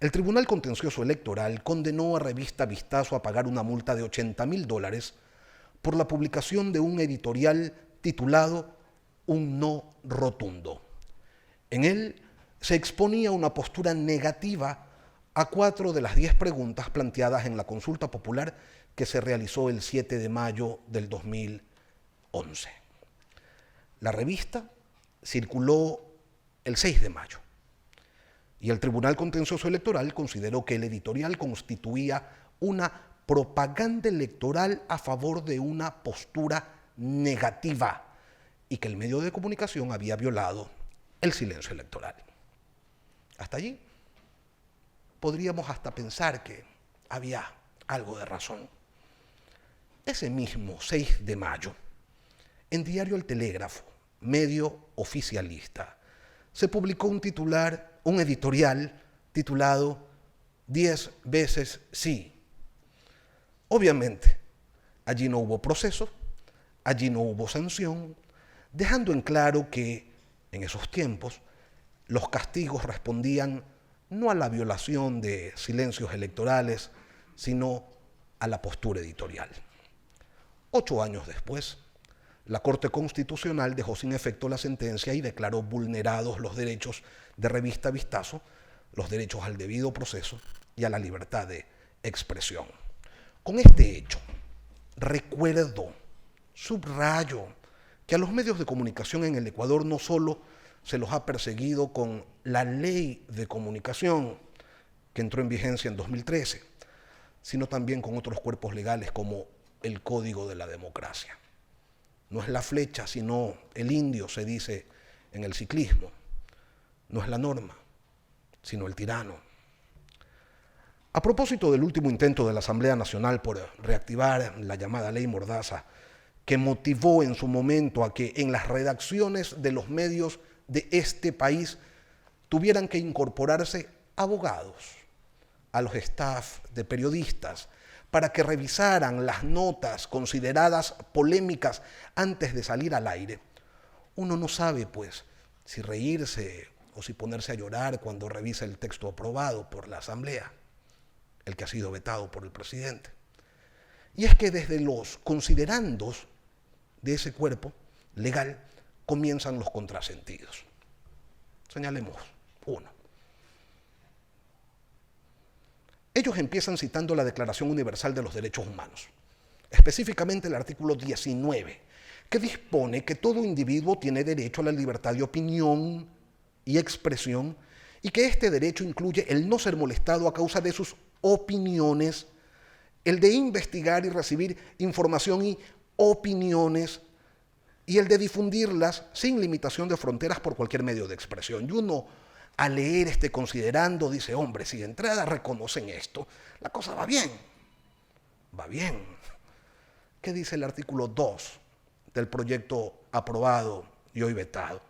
el Tribunal Contencioso Electoral condenó a Revista Vistazo a pagar una multa de $80,000 por la publicación de un editorial titulado Un no rotundo. En él se exponía una postura negativa a 4 de las 10 preguntas planteadas en la consulta popular que se realizó el 7 de mayo del 2011. La revista circuló el 6 de mayo y el Tribunal Contencioso Electoral consideró que el editorial constituía una propaganda electoral a favor de una postura negativa y que el medio de comunicación había violado el silencio electoral. Hasta allí podríamos hasta pensar que había algo de razón. Ese mismo 6 de mayo, en Diario El Telégrafo, medio oficialista, se publicó un editorial titulado 10 veces sí. Obviamente, allí no hubo proceso, allí no hubo sanción, dejando en claro que en esos tiempos los castigos respondían no a la violación de silencios electorales, sino a la postura editorial. 8 años después, la Corte Constitucional dejó sin efecto la sentencia y declaró vulnerados los derechos de revista Vistazo, los derechos al debido proceso y a la libertad de expresión. Con este hecho, recuerdo, subrayo, que a los medios de comunicación en el Ecuador no solo se los ha perseguido con la ley de comunicación que entró en vigencia en 2013, sino también con otros cuerpos legales como el Código de la Democracia. No es la flecha, sino el indio, se dice en el ciclismo. No es la norma, sino el tirano. A propósito del último intento de la Asamblea Nacional por reactivar la llamada Ley Mordaza, que motivó en su momento a que en las redacciones de los medios de este país tuvieran que incorporarse abogados a los staff de periodistas para que revisaran las notas consideradas polémicas antes de salir al aire, uno no sabe, pues, si reírse o si ponerse a llorar cuando revisa el texto aprobado por la Asamblea, el que ha sido vetado por el presidente. Y es que desde los considerandos de ese cuerpo legal comienzan los contrasentidos. Señalemos uno. Ellos empiezan citando la Declaración Universal de los Derechos Humanos, específicamente el artículo 19, que dispone que todo individuo tiene derecho a la libertad de opinión y expresión y que este derecho incluye el no ser molestado a causa de sus opiniones, el de investigar y recibir información y opiniones y el de difundirlas sin limitación de fronteras por cualquier medio de expresión. Y uno, al leer este considerando, dice, hombre, si de entrada reconocen esto, la cosa va bien. Va bien. ¿Qué dice el artículo 2 del proyecto aprobado y hoy vetado?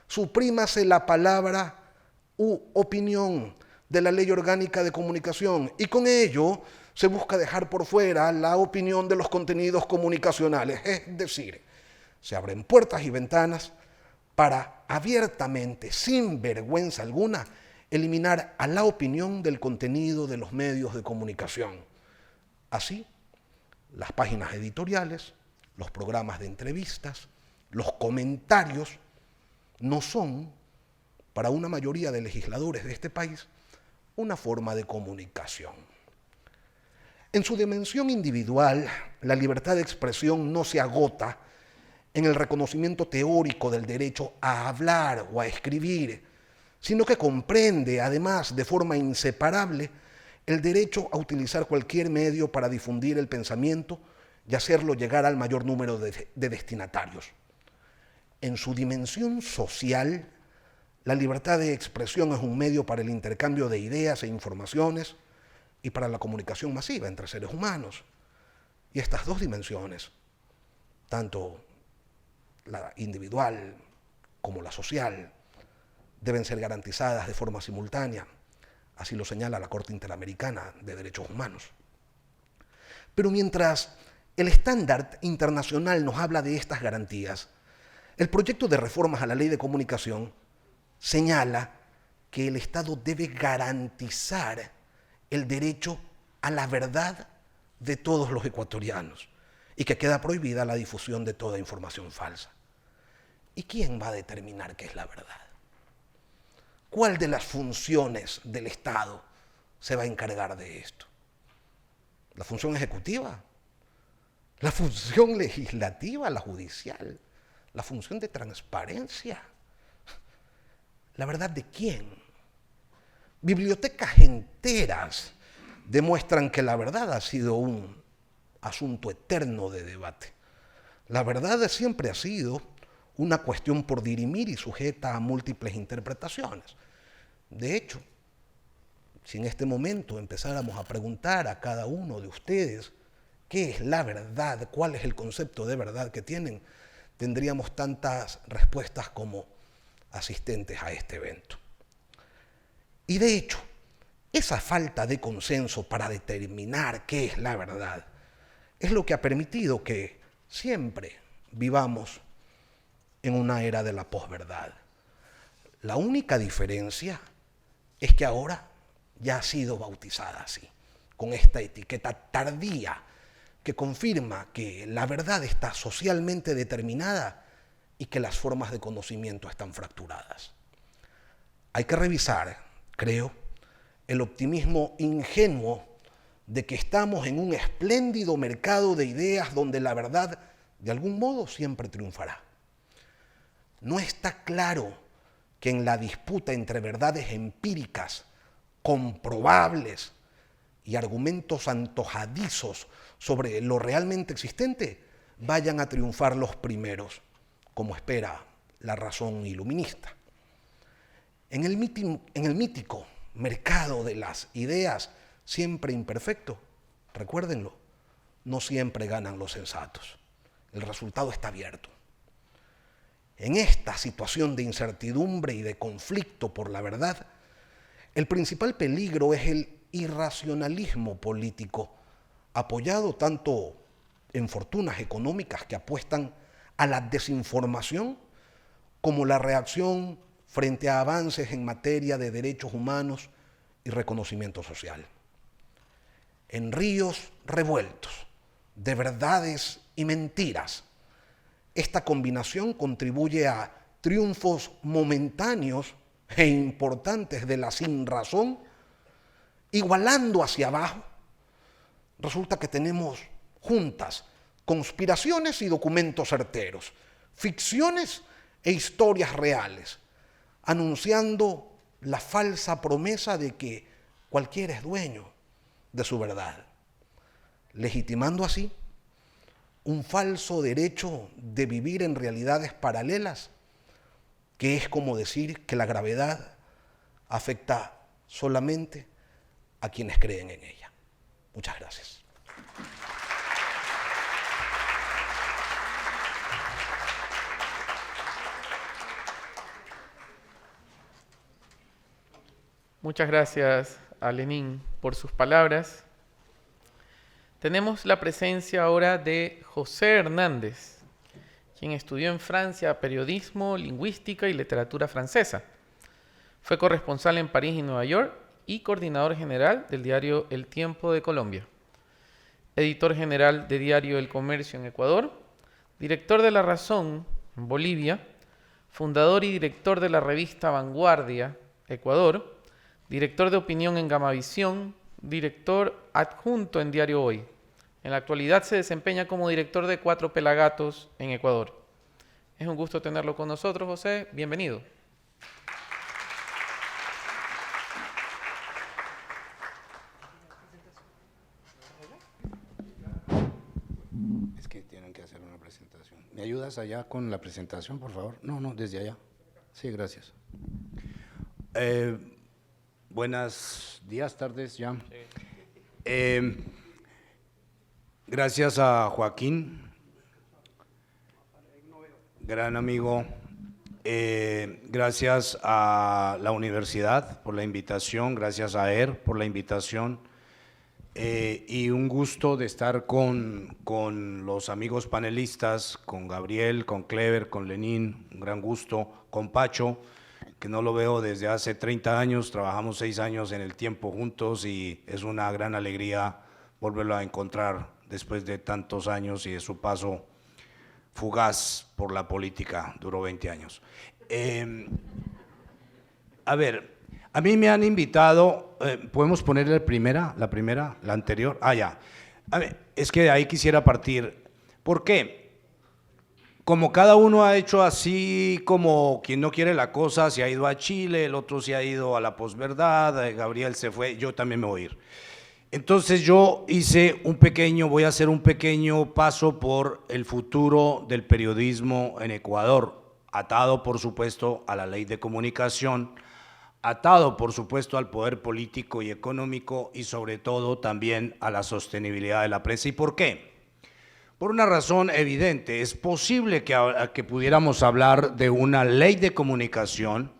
Suprímase la palabra u opinión de la Ley Orgánica de Comunicación y con ello se busca dejar por fuera la opinión de los contenidos comunicacionales. Es decir, se abren puertas y ventanas para abiertamente, sin vergüenza alguna, eliminar a la opinión del contenido de los medios de comunicación. Así, las páginas editoriales, los programas de entrevistas, los comentarios no son, para una mayoría de legisladores de este país, una forma de comunicación. En su dimensión individual, la libertad de expresión no se agota en el reconocimiento teórico del derecho a hablar o a escribir, sino que comprende, además, de forma inseparable, el derecho a utilizar cualquier medio para difundir el pensamiento y hacerlo llegar al mayor número de destinatarios. En su dimensión social, la libertad de expresión es un medio para el intercambio de ideas e informaciones y para la comunicación masiva entre seres humanos. Y estas dos dimensiones, tanto la individual como la social, deben ser garantizadas de forma simultánea. Así lo señala la Corte Interamericana de Derechos Humanos. Pero mientras el estándar internacional nos habla de estas garantías, el proyecto de reformas a la Ley de Comunicación señala que el Estado debe garantizar el derecho a la verdad de todos los ecuatorianos y que queda prohibida la difusión de toda información falsa. ¿Y quién va a determinar qué es la verdad? ¿Cuál de las funciones del Estado se va a encargar de esto? ¿La función ejecutiva? ¿La función legislativa? ¿La judicial? ¿La función de transparencia? ¿La verdad de quién? Bibliotecas enteras demuestran que la verdad ha sido un asunto eterno de debate. La verdad siempre ha sido una cuestión por dirimir y sujeta a múltiples interpretaciones. De hecho, si en este momento empezáramos a preguntar a cada uno de ustedes qué es la verdad, cuál es el concepto de verdad que tienen, tendríamos tantas respuestas como asistentes a este evento. Y de hecho, esa falta de consenso para determinar qué es la verdad es lo que ha permitido que siempre vivamos en una era de la posverdad. La única diferencia es que ahora ya ha sido bautizada así, con esta etiqueta tardía que confirma que la verdad está socialmente determinada y que las formas de conocimiento están fracturadas. Hay que revisar, creo, el optimismo ingenuo de que estamos en un espléndido mercado de ideas donde la verdad, de algún modo, siempre triunfará. No está claro que en la disputa entre verdades empíricas, comprobables y argumentos antojadizos sobre lo realmente existente, vayan a triunfar los primeros, como espera la razón iluminista. En el mítico mercado de las ideas, siempre imperfecto, recuérdenlo, no siempre ganan los sensatos. El resultado está abierto. En esta situación de incertidumbre y de conflicto por la verdad, el principal peligro es el irracionalismo político, apoyado tanto en fortunas económicas que apuestan a la desinformación, como la reacción frente a avances en materia de derechos humanos y reconocimiento social. En ríos revueltos de verdades y mentiras, esta combinación contribuye a triunfos momentáneos e importantes de la sinrazón, igualando hacia abajo. Resulta que tenemos juntas conspiraciones y documentos certeros, ficciones e historias reales, anunciando la falsa promesa de que cualquiera es dueño de su verdad, legitimando así un falso derecho de vivir en realidades paralelas, que es como decir que la gravedad afecta solamente a quienes creen en ella. Muchas gracias.
Muchas gracias a Lenín por sus palabras. Tenemos la presencia ahora de José Hernández, quien estudió en Francia periodismo, lingüística y literatura francesa. Fue corresponsal en París y Nueva York y coordinador general del diario El Tiempo de Colombia, editor general de diario El Comercio en Ecuador, director de La Razón en Bolivia, fundador y director de la revista Vanguardia, Ecuador, director de opinión en Gamavisión, director adjunto en Diario Hoy. En la actualidad se desempeña como director de Cuatro Pelagatos en Ecuador. Es un gusto tenerlo con nosotros, José. Bienvenido.
Es que tienen que hacer una presentación. ¿Me ayudas allá con la presentación, por favor? No, desde allá. Sí, gracias. Buenos días, tardes ya. Gracias a Joaquín, gran amigo. Gracias a la universidad por la invitación, gracias a ER por la invitación. Y un gusto de estar con los amigos panelistas, con Gabriel, con Clever, con Lenín, un gran gusto, con Pacho, que no lo veo desde hace 30 años, trabajamos 6 años en El Tiempo juntos y es una gran alegría volverlo a encontrar después de tantos años y de su paso fugaz por la política, duró 20 años. A ver, a mí me han invitado, ¿podemos poner la anterior? Ah, ya. A ver, es que de ahí quisiera partir. ¿Por qué? Como cada uno ha hecho así, como quien no quiere la cosa, se ha ido a Chile, el otro se ha ido a la posverdad, Gabriel se fue, yo también me voy a ir. Entonces yo voy a hacer un pequeño paso por el futuro del periodismo en Ecuador, atado por supuesto a la ley de comunicación, atado por supuesto al poder político y económico y sobre todo también a la sostenibilidad de la prensa. ¿Y por qué? Por una razón evidente, es posible que pudiéramos hablar de una ley de comunicación,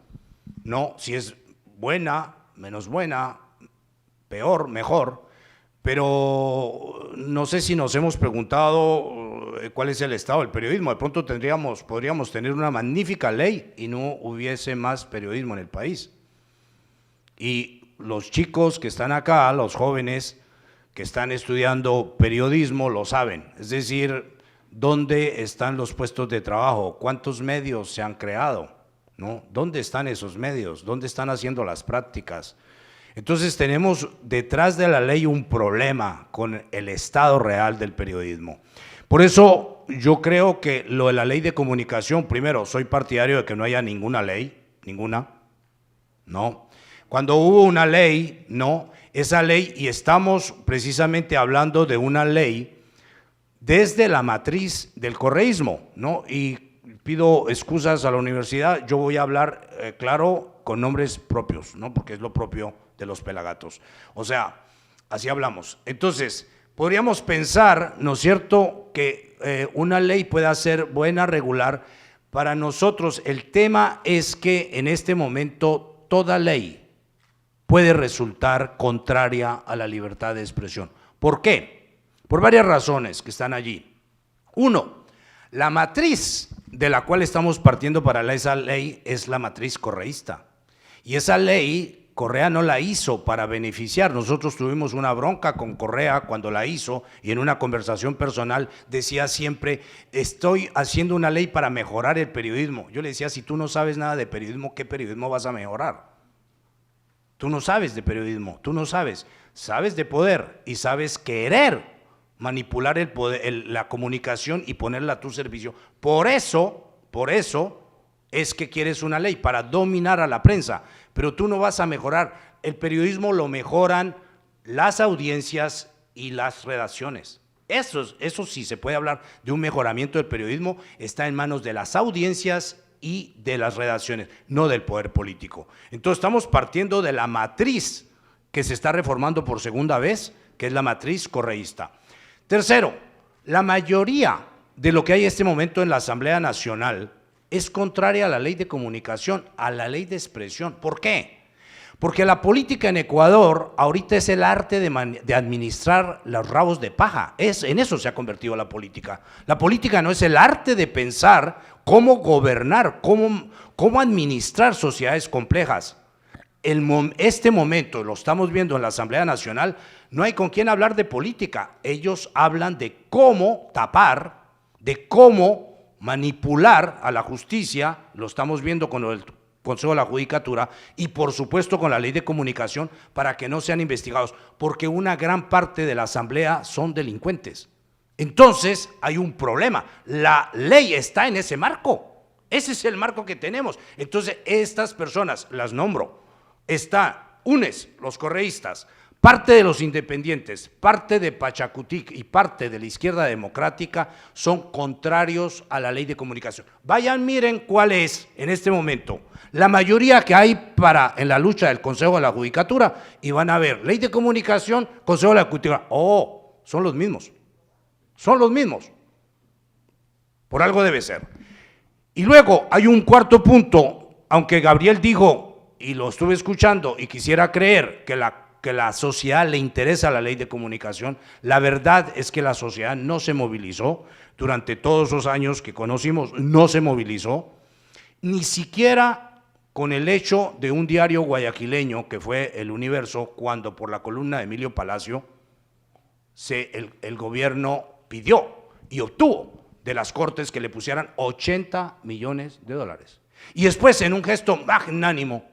no si es buena, menos buena, peor, mejor, pero no sé si nos hemos preguntado cuál es el estado del periodismo. De pronto podríamos tener una magnífica ley y no hubiese más periodismo en el país. Y los chicos que están acá, los jóvenes, que están estudiando periodismo lo saben, es decir, ¿dónde están los puestos de trabajo? ¿Cuántos medios se han creado? ¿No? ¿Dónde están esos medios? ¿Dónde están haciendo las prácticas? Entonces tenemos detrás de la ley un problema con el estado real del periodismo. Por eso yo creo que lo de la ley de comunicación, primero, soy partidario de que no haya ninguna ley, ninguna, no. Cuando hubo una ley, no, esa ley, y estamos precisamente hablando de una ley desde la matriz del correísmo, ¿no? Y pido excusas a la universidad, yo voy a hablar, claro, con nombres propios, ¿no? Porque es lo propio de los pelagatos. O sea, así hablamos. Entonces, podríamos pensar, ¿no es cierto?, que una ley pueda ser buena, regular. Para nosotros el tema es que en este momento toda ley puede resultar contraria a la libertad de expresión. ¿Por qué? Por varias razones que están allí. Uno, la matriz de la cual estamos partiendo para esa ley es la matriz correísta. Y esa ley Correa no la hizo para beneficiar. Nosotros tuvimos una bronca con Correa cuando la hizo y en una conversación personal decía siempre, estoy haciendo una ley para mejorar el periodismo. Yo le decía, si tú no sabes nada de periodismo, ¿qué periodismo vas a mejorar? Tú no sabes de periodismo, tú no sabes. Sabes de poder y sabes querer manipular el poder, la comunicación y ponerla a tu servicio. Por eso es que quieres una ley, para dominar a la prensa. Pero tú no vas a mejorar. El periodismo lo mejoran las audiencias y las redacciones. Eso sí se puede hablar de un mejoramiento del periodismo, está en manos de las audiencias y de las redacciones, no del poder político. Entonces estamos partiendo de la matriz que se está reformando por segunda vez, que es la matriz correísta. Tercero, la mayoría de lo que hay en este momento en la Asamblea Nacional es contraria a la ley de comunicación, a la ley de expresión. ¿Por qué? Porque la política en Ecuador ahorita es el arte de administrar los rabos de paja. En eso se ha convertido la política. La política no es el arte de pensar cómo gobernar, cómo administrar sociedades complejas. Este momento, lo estamos viendo en la Asamblea Nacional, no hay con quién hablar de política. Ellos hablan de cómo tapar, de cómo manipular a la justicia, lo estamos viendo con el Consejo de la Judicatura y por supuesto con la ley de comunicación para que no sean investigados, porque una gran parte de la Asamblea son delincuentes. Entonces hay un problema, la ley está en ese marco, ese es el marco que tenemos. Entonces estas personas, las nombro, está UNES, los correístas, parte de los independientes, parte de Pachacutic y parte de la izquierda democrática son contrarios a la ley de comunicación. Vayan, miren cuál es en este momento la mayoría que hay en la lucha del Consejo de la Judicatura y van a ver ley de comunicación, Consejo de la Judicatura. Oh, son los mismos. Son los mismos. Por algo debe ser. Y luego hay un cuarto punto, aunque Gabriel dijo, y lo estuve escuchando, y quisiera creer que la sociedad le interesa la ley de comunicación, la verdad es que la sociedad no se movilizó, durante todos esos años que conocimos, no se movilizó, ni siquiera con el hecho de un diario guayaquileño, que fue El Universo, cuando por la columna de Emilio Palacio, el gobierno pidió y obtuvo de las Cortes que le pusieran 80 millones de dólares. Y después, en un gesto magnánimo,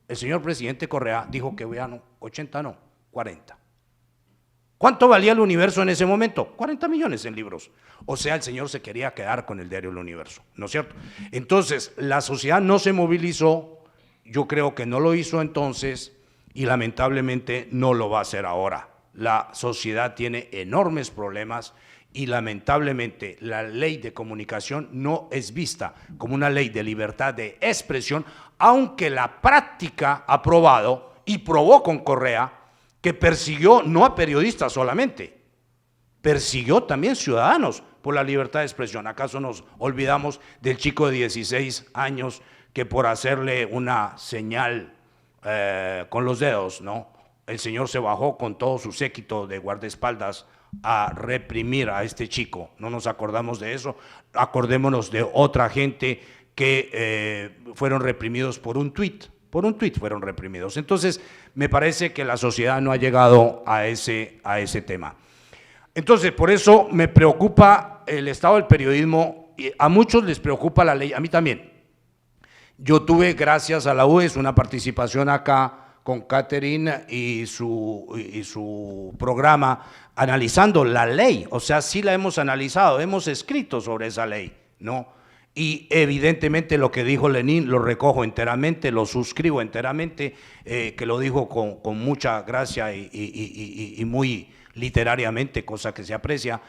el señor presidente Correa dijo que ya no, 80 no, 40. ¿Cuánto valía El Universo en ese momento? 40 millones en libros. O sea, el señor se quería quedar con el diario El Universo, ¿no es cierto? Entonces, la sociedad no se movilizó, yo creo que no lo hizo entonces y lamentablemente no lo va a hacer ahora. La sociedad tiene enormes problemas y lamentablemente la ley de comunicación no es vista como una ley de libertad de expresión, aunque la práctica ha probado y probó con Correa que persiguió no a periodistas solamente, persiguió también ciudadanos por la libertad de expresión. ¿Acaso nos olvidamos del chico de 16 años que por hacerle una señal con los dedos, ¿no? El señor se bajó con todo su séquito de guardaespaldas a reprimir a este chico? No nos acordamos de eso, acordémonos de otra gente que fueron reprimidos por un tuit, por un tuit fueron reprimidos. Entonces, me parece que la sociedad no ha llegado a ese tema. Entonces, por eso me preocupa el estado del periodismo. Y a muchos les preocupa la ley, a mí también. Yo tuve, gracias a la UES, una participación acá con Catherine y su programa analizando la ley. O sea, sí la hemos analizado, hemos escrito sobre esa ley, ¿no? Y evidentemente lo que dijo Lenin lo recojo enteramente, lo suscribo enteramente, que lo dijo con mucha gracia y muy literariamente, cosa que se aprecia,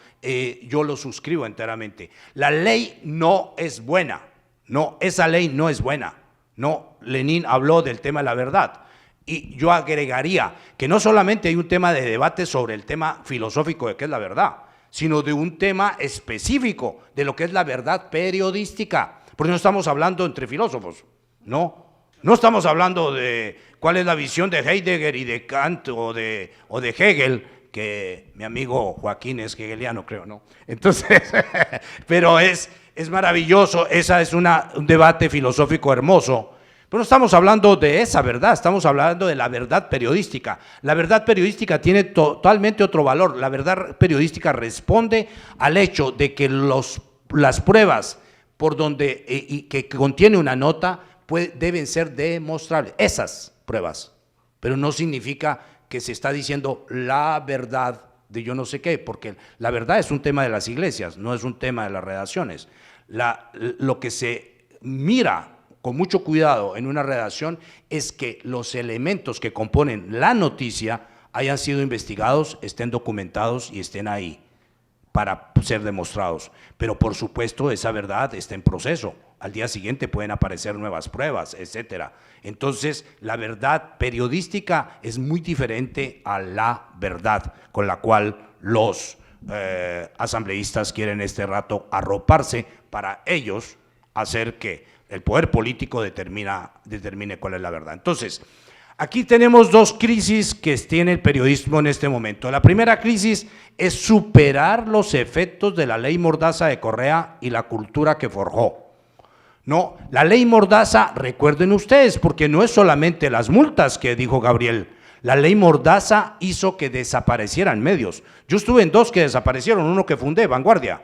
yo lo suscribo enteramente. La ley no es buena, no, esa ley no es buena, no. Lenin habló del tema de la verdad. Y yo agregaría que no solamente hay un tema de debate sobre el tema filosófico de qué es la verdad, sino de un tema específico de lo que es la verdad periodística, porque no estamos hablando entre filósofos, no estamos hablando de cuál es la visión de Heidegger y de Kant o de Hegel, que mi amigo Joaquín es hegeliano, creo, ¿no? Entonces, pero es maravilloso, esa es un debate filosófico hermoso. Pero no estamos hablando de esa verdad, estamos hablando de la verdad periodística. La verdad periodística tiene totalmente otro valor. La verdad periodística responde al hecho de que las pruebas por donde y que contiene una nota deben ser demostrables. Esas pruebas. Pero no significa que se está diciendo la verdad de yo no sé qué, porque la verdad es un tema de las iglesias, no es un tema de las redacciones. Lo que se mira con mucho cuidado en una redacción es que los elementos que componen la noticia hayan sido investigados, estén documentados y estén ahí para ser demostrados. Pero por supuesto esa verdad está en proceso. Al día siguiente pueden aparecer nuevas pruebas, etcétera. Entonces la verdad periodística es muy diferente a la verdad con la cual los asambleístas quieren este rato arroparse para ellos hacer que el poder político determine cuál es la verdad. Entonces, aquí tenemos dos crisis que tiene el periodismo en este momento. La primera crisis es superar los efectos de la ley Mordaza de Correa y la cultura que forjó. No, la ley Mordaza, recuerden ustedes, porque no es solamente las multas que dijo Gabriel, la ley Mordaza hizo que desaparecieran medios. Yo estuve en dos que desaparecieron, uno que fundé, Vanguardia,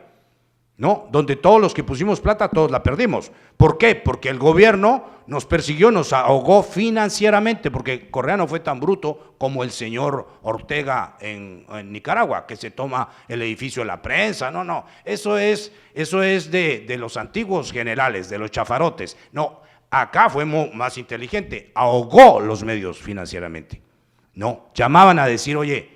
¿no? Donde todos los que pusimos plata, todos la perdimos. ¿Por qué? Porque el gobierno nos persiguió, nos ahogó financieramente, porque Correa no fue tan bruto como el señor Ortega en Nicaragua, que se toma el edificio de la prensa. No, eso es de los antiguos generales, de los chafarotes. No, acá fue más inteligente, ahogó los medios financieramente. No, llamaban a decir, oye,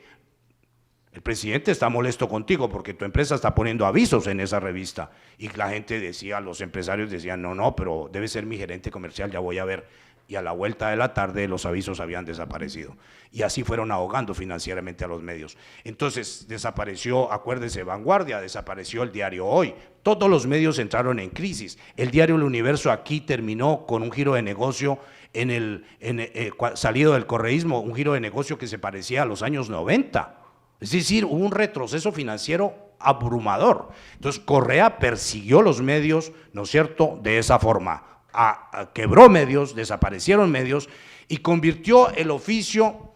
el presidente está molesto contigo porque tu empresa está poniendo avisos en esa revista. Y la gente decía, los empresarios decían, no, pero debe ser mi gerente comercial, ya voy a ver. Y a la vuelta de la tarde los avisos habían desaparecido. Y así fueron ahogando financieramente a los medios. Entonces desapareció, acuérdese, Vanguardia, desapareció el diario Hoy. Todos los medios entraron en crisis. El diario El Universo aquí terminó con un giro de negocio salido del correísmo, un giro de negocio que se parecía a los años 90. Es decir, hubo un retroceso financiero abrumador. Entonces, Correa persiguió los medios, ¿no es cierto?, de esa forma. Quebró medios, desaparecieron medios y convirtió el oficio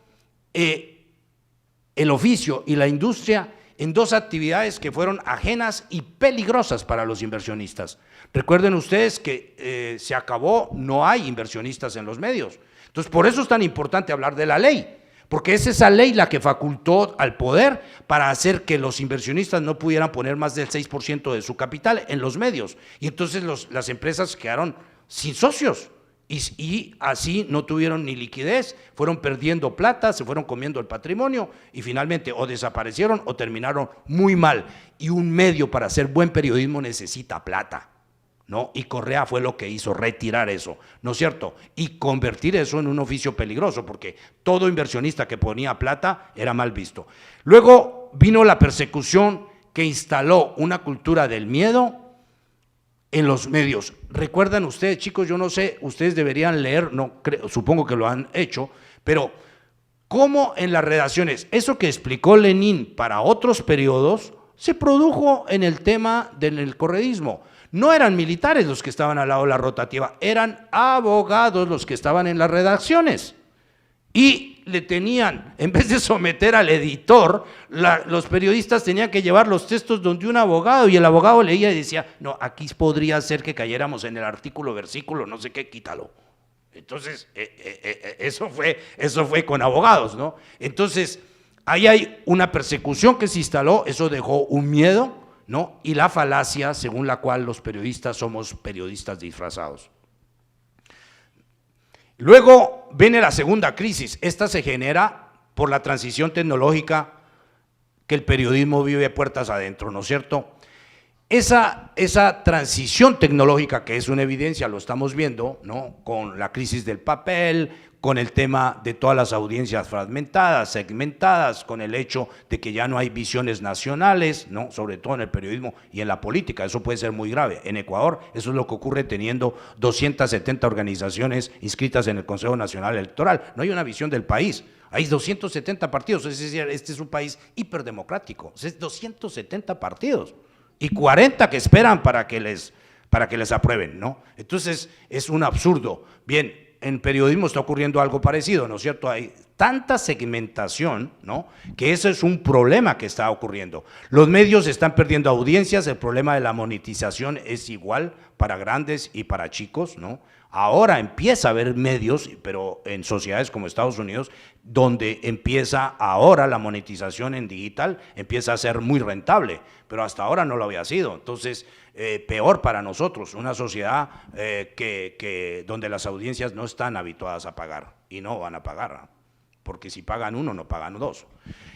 y la industria en dos actividades que fueron ajenas y peligrosas para los inversionistas. Recuerden ustedes que se acabó, no hay inversionistas en los medios. Entonces, por eso es tan importante hablar de la ley. Porque es esa ley la que facultó al poder para hacer que los inversionistas no pudieran poner más del 6% de su capital en los medios. Y entonces las empresas quedaron sin socios y así no tuvieron ni liquidez, fueron perdiendo plata, se fueron comiendo el patrimonio y finalmente o desaparecieron o terminaron muy mal. Y un medio para hacer buen periodismo necesita plata, ¿no? Y Correa fue lo que hizo, retirar eso, ¿no es cierto? Y convertir eso en un oficio peligroso, porque todo inversionista que ponía plata era mal visto. Luego vino la persecución que instaló una cultura del miedo en los medios. Recuerdan ustedes, chicos, yo no sé, ustedes deberían leer, no creo, supongo que lo han hecho, pero cómo en las redacciones, eso que explicó Lenin para otros periodos, se produjo en el tema del correísmo. No eran militares los que estaban al lado de la rotativa, eran abogados los que estaban en las redacciones. Y le tenían, en vez de someter al editor, los periodistas tenían que llevar los textos donde un abogado, y el abogado leía y decía, no, aquí podría ser que cayéramos en el artículo, versículo, no sé qué, quítalo. Entonces, eso fue con abogados, ¿no? Entonces, ahí hay una persecución que se instaló, eso dejó un miedo, ¿no? Y la falacia según la cual los periodistas somos periodistas disfrazados. Luego viene la segunda crisis. Esta se genera por la transición tecnológica que el periodismo vive puertas adentro, ¿no es cierto? Esa transición tecnológica, que es una evidencia, lo estamos viendo, ¿no? Con la crisis del papel, con el tema de todas las audiencias fragmentadas, segmentadas, con el hecho de que ya no hay visiones nacionales, ¿no? Sobre todo en el periodismo y en la política, eso puede ser muy grave. En Ecuador, eso es lo que ocurre teniendo 270 organizaciones inscritas en el Consejo Nacional Electoral. No hay una visión del país, hay 270 partidos, es decir, este es un país hiperdemocrático, es 270 partidos y 40 que esperan para que les aprueben, ¿no? Entonces, es un absurdo. Bien, en periodismo está ocurriendo algo parecido, ¿no es cierto? Hay tanta segmentación, ¿no? Que eso es un problema que está ocurriendo. Los medios están perdiendo audiencias, el problema de la monetización es igual para grandes y para chicos, ¿no? Ahora empieza a haber medios, pero en sociedades como Estados Unidos, donde empieza ahora la monetización en digital, empieza a ser muy rentable, pero hasta ahora no lo había sido. Entonces, peor para nosotros, una sociedad donde las audiencias no están habituadas a pagar y no van a pagar, ¿no? Porque si pagan uno, no pagan dos.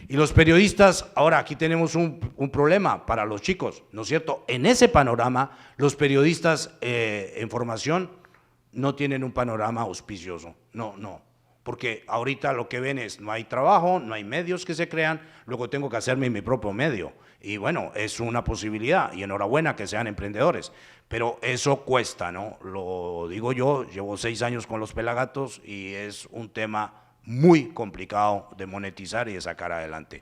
Y los periodistas, ahora aquí tenemos un problema para los chicos, ¿no es cierto? En ese panorama, los periodistas en formación no tienen un panorama auspicioso, no, porque ahorita lo que ven es no hay trabajo, no hay medios que se crean, luego tengo que hacerme mi propio medio, y bueno, es una posibilidad, y enhorabuena que sean emprendedores, pero eso cuesta, ¿no? Lo digo yo, llevo 6 años con los Pelagatos y es un tema muy complicado de monetizar y de sacar adelante.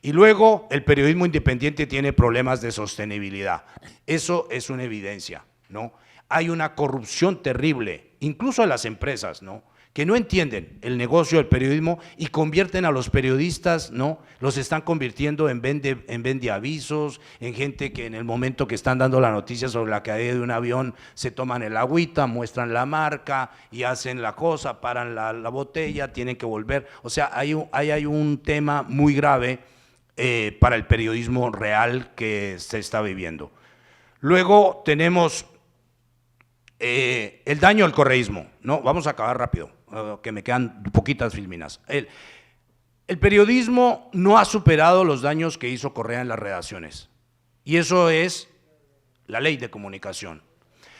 Y luego el periodismo independiente tiene problemas de sostenibilidad, eso es una evidencia, ¿no? Hay una corrupción terrible, incluso en las empresas, ¿no? Que no entienden el negocio del periodismo y convierten a los periodistas, ¿no? Los están convirtiendo en vendeavisos, en gente que en el momento que están dando la noticia sobre la caída de un avión se toman el agüita, muestran la marca y hacen la cosa, paran la botella, tienen que volver. O sea, hay un tema muy grave para el periodismo real que se está viviendo. Luego tenemos el daño al correísmo, ¿no? Vamos a acabar rápido, que me quedan poquitas filminas. El periodismo no ha superado los daños que hizo Correa en las redacciones, y eso es la ley de comunicación.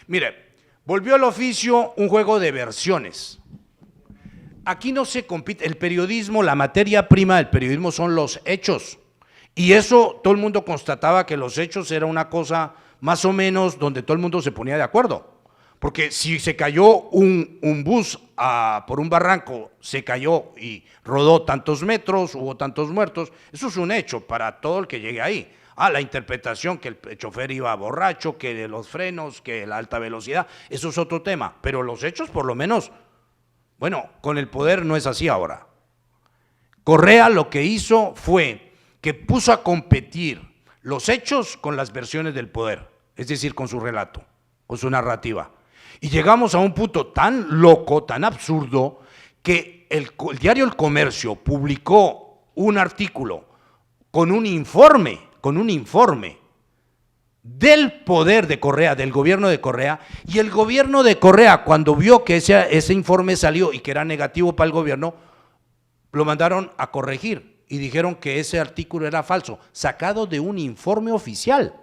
Mire, volvió al oficio un juego de versiones. Aquí no se compite, el periodismo, la materia prima del periodismo son los hechos, y eso todo el mundo constataba que los hechos era una cosa más o menos donde todo el mundo se ponía de acuerdo. Porque si se cayó un bus por un barranco, se cayó y rodó tantos metros, hubo tantos muertos, eso es un hecho para todo el que llegue ahí. La interpretación que el chofer iba borracho, que de los frenos, que la alta velocidad, eso es otro tema. Pero los hechos, por lo menos, bueno, con el poder no es así ahora. Correa lo que hizo fue que puso a competir los hechos con las versiones del poder, es decir, con su relato, con su narrativa. Y llegamos a un punto tan loco, tan absurdo, que el diario El Comercio publicó un artículo con un informe del poder de Correa, del gobierno de Correa, y el gobierno de Correa, cuando vio que ese informe salió y que era negativo para el gobierno, lo mandaron a corregir y dijeron que ese artículo era falso, sacado de un informe oficial.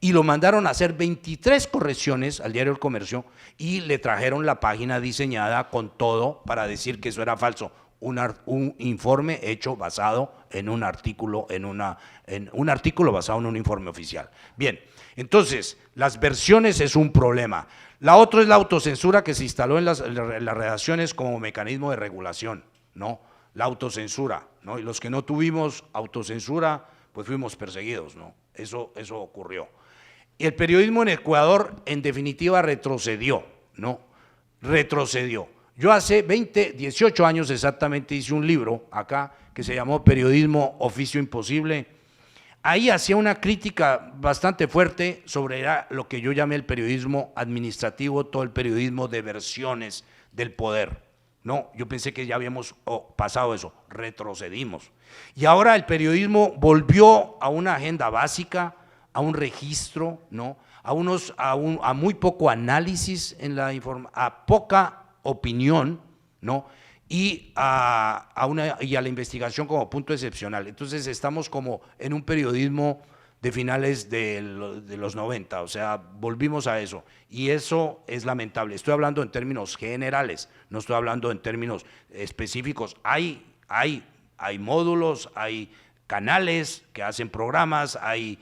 Y lo mandaron a hacer 23 correcciones al diario El Comercio y le trajeron la página diseñada con todo para decir que eso era falso. Un informe hecho basado en un artículo, en un artículo basado en un informe oficial. Bien, entonces, las versiones es un problema. La otra es la autocensura que se instaló en las redacciones como mecanismo de regulación, ¿no? La autocensura, ¿no? Y los que no tuvimos autocensura, pues fuimos perseguidos, ¿no? eso ocurrió. Y el periodismo en Ecuador, en definitiva, retrocedió, ¿no? Retrocedió. Yo hace 18 años exactamente hice un libro acá que se llamó Periodismo, Oficio Imposible. Ahí hacía una crítica bastante fuerte sobre lo que yo llamé el periodismo administrativo, todo el periodismo de versiones del poder. No, yo pensé que ya habíamos pasado eso, retrocedimos. Y ahora el periodismo volvió a una agenda básica, a un registro, ¿no? A muy poco análisis en la información, a poca opinión, ¿no? Y a la investigación como punto excepcional. Entonces estamos como en un periodismo de finales de los 90, o sea, volvimos a eso, y eso es lamentable. Estoy hablando en términos generales, no estoy hablando en términos específicos. Hay módulos, hay canales que hacen programas, hay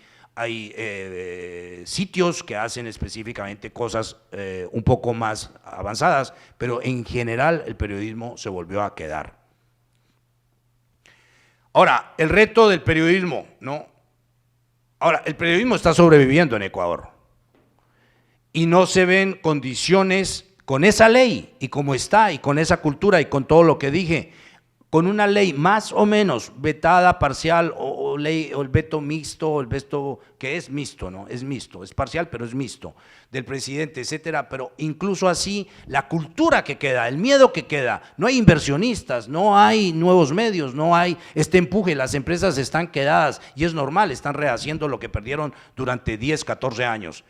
sitios que hacen específicamente cosas un poco más avanzadas, pero en general el periodismo se volvió a quedar. Ahora, el reto del periodismo, ¿no? Ahora, el periodismo está sobreviviendo en Ecuador y no se ven condiciones con esa ley y como está y con esa cultura y con todo lo que dije, con una ley más o menos vetada, parcial o el veto mixto, o el veto que es mixto, ¿no? Es mixto, es parcial pero es mixto, del presidente, etcétera, pero incluso así la cultura que queda, el miedo que queda, no hay inversionistas, no hay nuevos medios, no hay este empuje, las empresas están quedadas y es normal, están rehaciendo lo que perdieron durante 10, 14 años.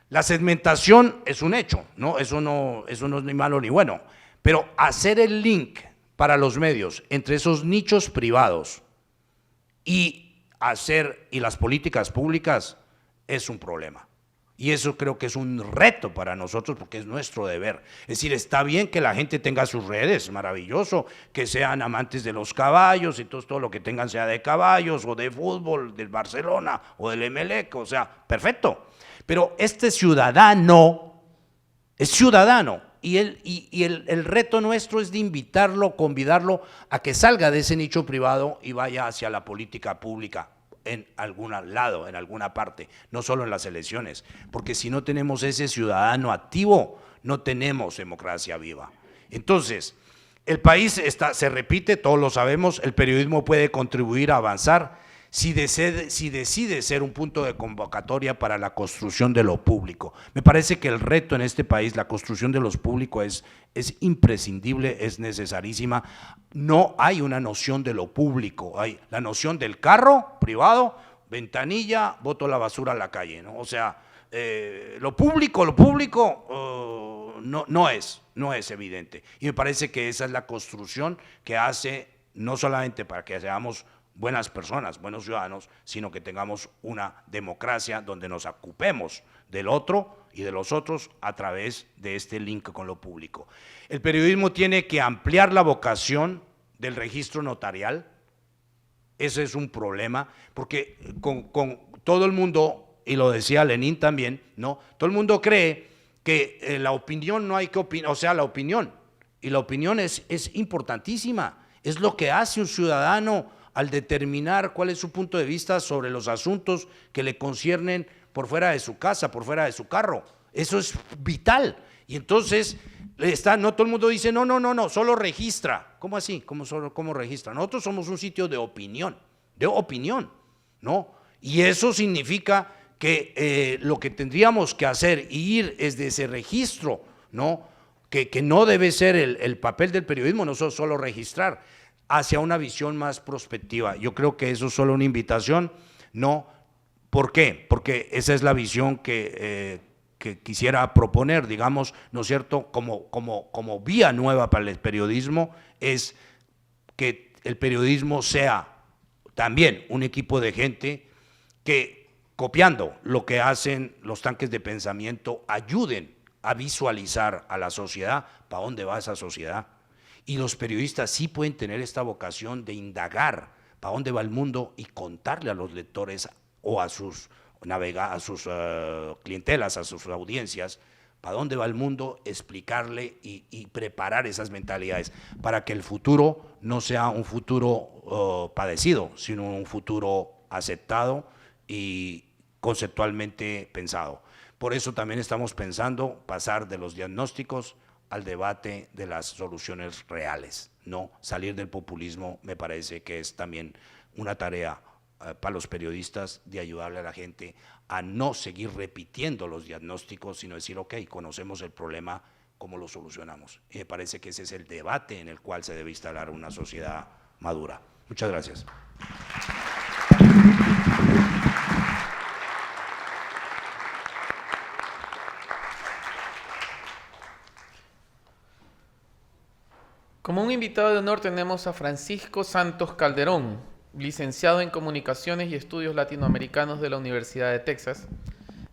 La segmentación es un hecho, ¿no? Eso no es ni malo ni bueno, pero hacer el link para los medios entre esos nichos privados y las políticas públicas es un problema. Y eso creo que es un reto para nosotros porque es nuestro deber. Es decir, está bien que la gente tenga sus redes, maravilloso, que sean amantes de los caballos y todo lo que tengan sea de caballos o de fútbol, del Barcelona o del Emelec, o sea, perfecto. Pero este ciudadano es ciudadano. Y el reto nuestro es de invitarlo, convidarlo a que salga de ese nicho privado y vaya hacia la política pública en algún lado, en alguna parte, no solo en las elecciones, porque si no tenemos ese ciudadano activo, no tenemos democracia viva. Entonces, el país se repite, todos lo sabemos, el periodismo puede contribuir a avanzar si decide ser un punto de convocatoria para la construcción de lo público. Me parece que el reto en este país, la construcción de lo público es imprescindible, es necesarísima. No hay una noción de lo público, hay la noción del carro privado, ventanilla, boto la basura a la calle, ¿no? O sea, lo público no es evidente. Y me parece que esa es la construcción que hace, no solamente para que seamos buenas personas, buenos ciudadanos, sino que tengamos una democracia donde nos ocupemos del otro y de los otros a través de este link con lo público. El periodismo tiene que ampliar la vocación del registro notarial. Ese es un problema, porque con todo el mundo, y lo decía Lenin también, ¿no? Todo el mundo cree que la opinión no hay que opinar, o sea, la opinión es importantísima, es lo que hace un ciudadano al determinar cuál es su punto de vista sobre los asuntos que le conciernen por fuera de su casa, por fuera de su carro. Eso es vital. Y entonces, no todo el mundo dice, no, solo registra. ¿Cómo así? ¿Cómo registra? Nosotros somos un sitio de opinión, ¿no? Y eso significa que lo que tendríamos que hacer y ir es de ese registro, ¿no? Que no debe ser el papel del periodismo, no solo registrar, hacia una visión más prospectiva. Yo creo que eso es solo una invitación, ¿no? ¿Por qué? Porque esa es la visión que quisiera proponer, digamos, ¿no es cierto?, como vía nueva para el periodismo, es que el periodismo sea también un equipo de gente que, copiando lo que hacen los tanques de pensamiento, ayuden a visualizar a la sociedad, para dónde va esa sociedad. Y los periodistas sí pueden tener esta vocación de indagar para dónde va el mundo y contarle a los lectores o a sus clientelas, a sus audiencias, para dónde va el mundo, explicarle y preparar esas mentalidades para que el futuro no sea un futuro padecido, sino un futuro aceptado y conceptualmente pensado. Por eso también estamos pensando pasar de los diagnósticos al debate de las soluciones reales, no salir del populismo. Me parece que es también una tarea para los periodistas de ayudarle a la gente a no seguir repitiendo los diagnósticos, sino decir, ok, conocemos el problema, ¿cómo lo solucionamos? Y me parece que ese es el debate en el cual se debe instalar una sociedad madura. Muchas gracias.
Como un invitado de honor tenemos a Francisco Santos Calderón, licenciado en Comunicaciones y Estudios Latinoamericanos de la Universidad de Texas,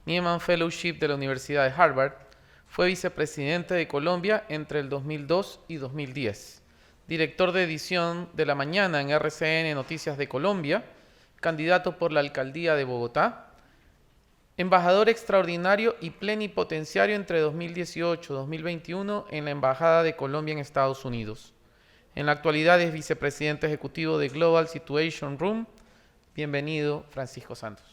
Nieman Fellowship de la Universidad de Harvard, fue vicepresidente de Colombia entre el 2002 y 2010, director de edición de La Mañana en RCN Noticias de Colombia, candidato por la alcaldía de Bogotá, embajador extraordinario y plenipotenciario entre 2018 y 2021 en la Embajada de Colombia en Estados Unidos. En la actualidad es vicepresidente ejecutivo de Global Situation Room. Bienvenido, Francisco Santos.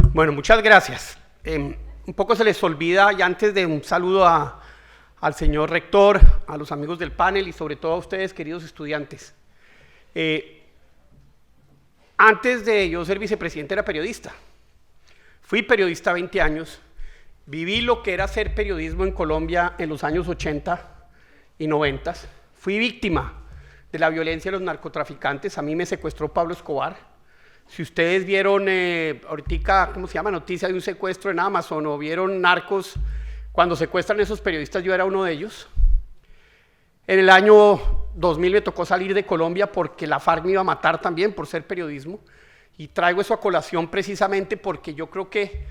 Bueno, muchas gracias. Un poco se les olvida, y antes de un saludo al señor rector, a los amigos del panel y sobre todo a ustedes, queridos estudiantes. Antes de yo ser vicepresidente era periodista. Fui periodista 20 años. Viví lo que era hacer periodismo en Colombia en los años 80 y 90. Fui víctima de la violencia de los narcotraficantes. A mí me secuestró Pablo Escobar. Si ustedes vieron ahorita, ¿cómo se llama? Noticia de un secuestro en Amazon, o vieron Narcos, cuando secuestran a esos periodistas, yo era uno de ellos. En el año 2000 me tocó salir de Colombia porque la FARC me iba a matar también por ser periodismo, y traigo eso a colación precisamente porque yo creo que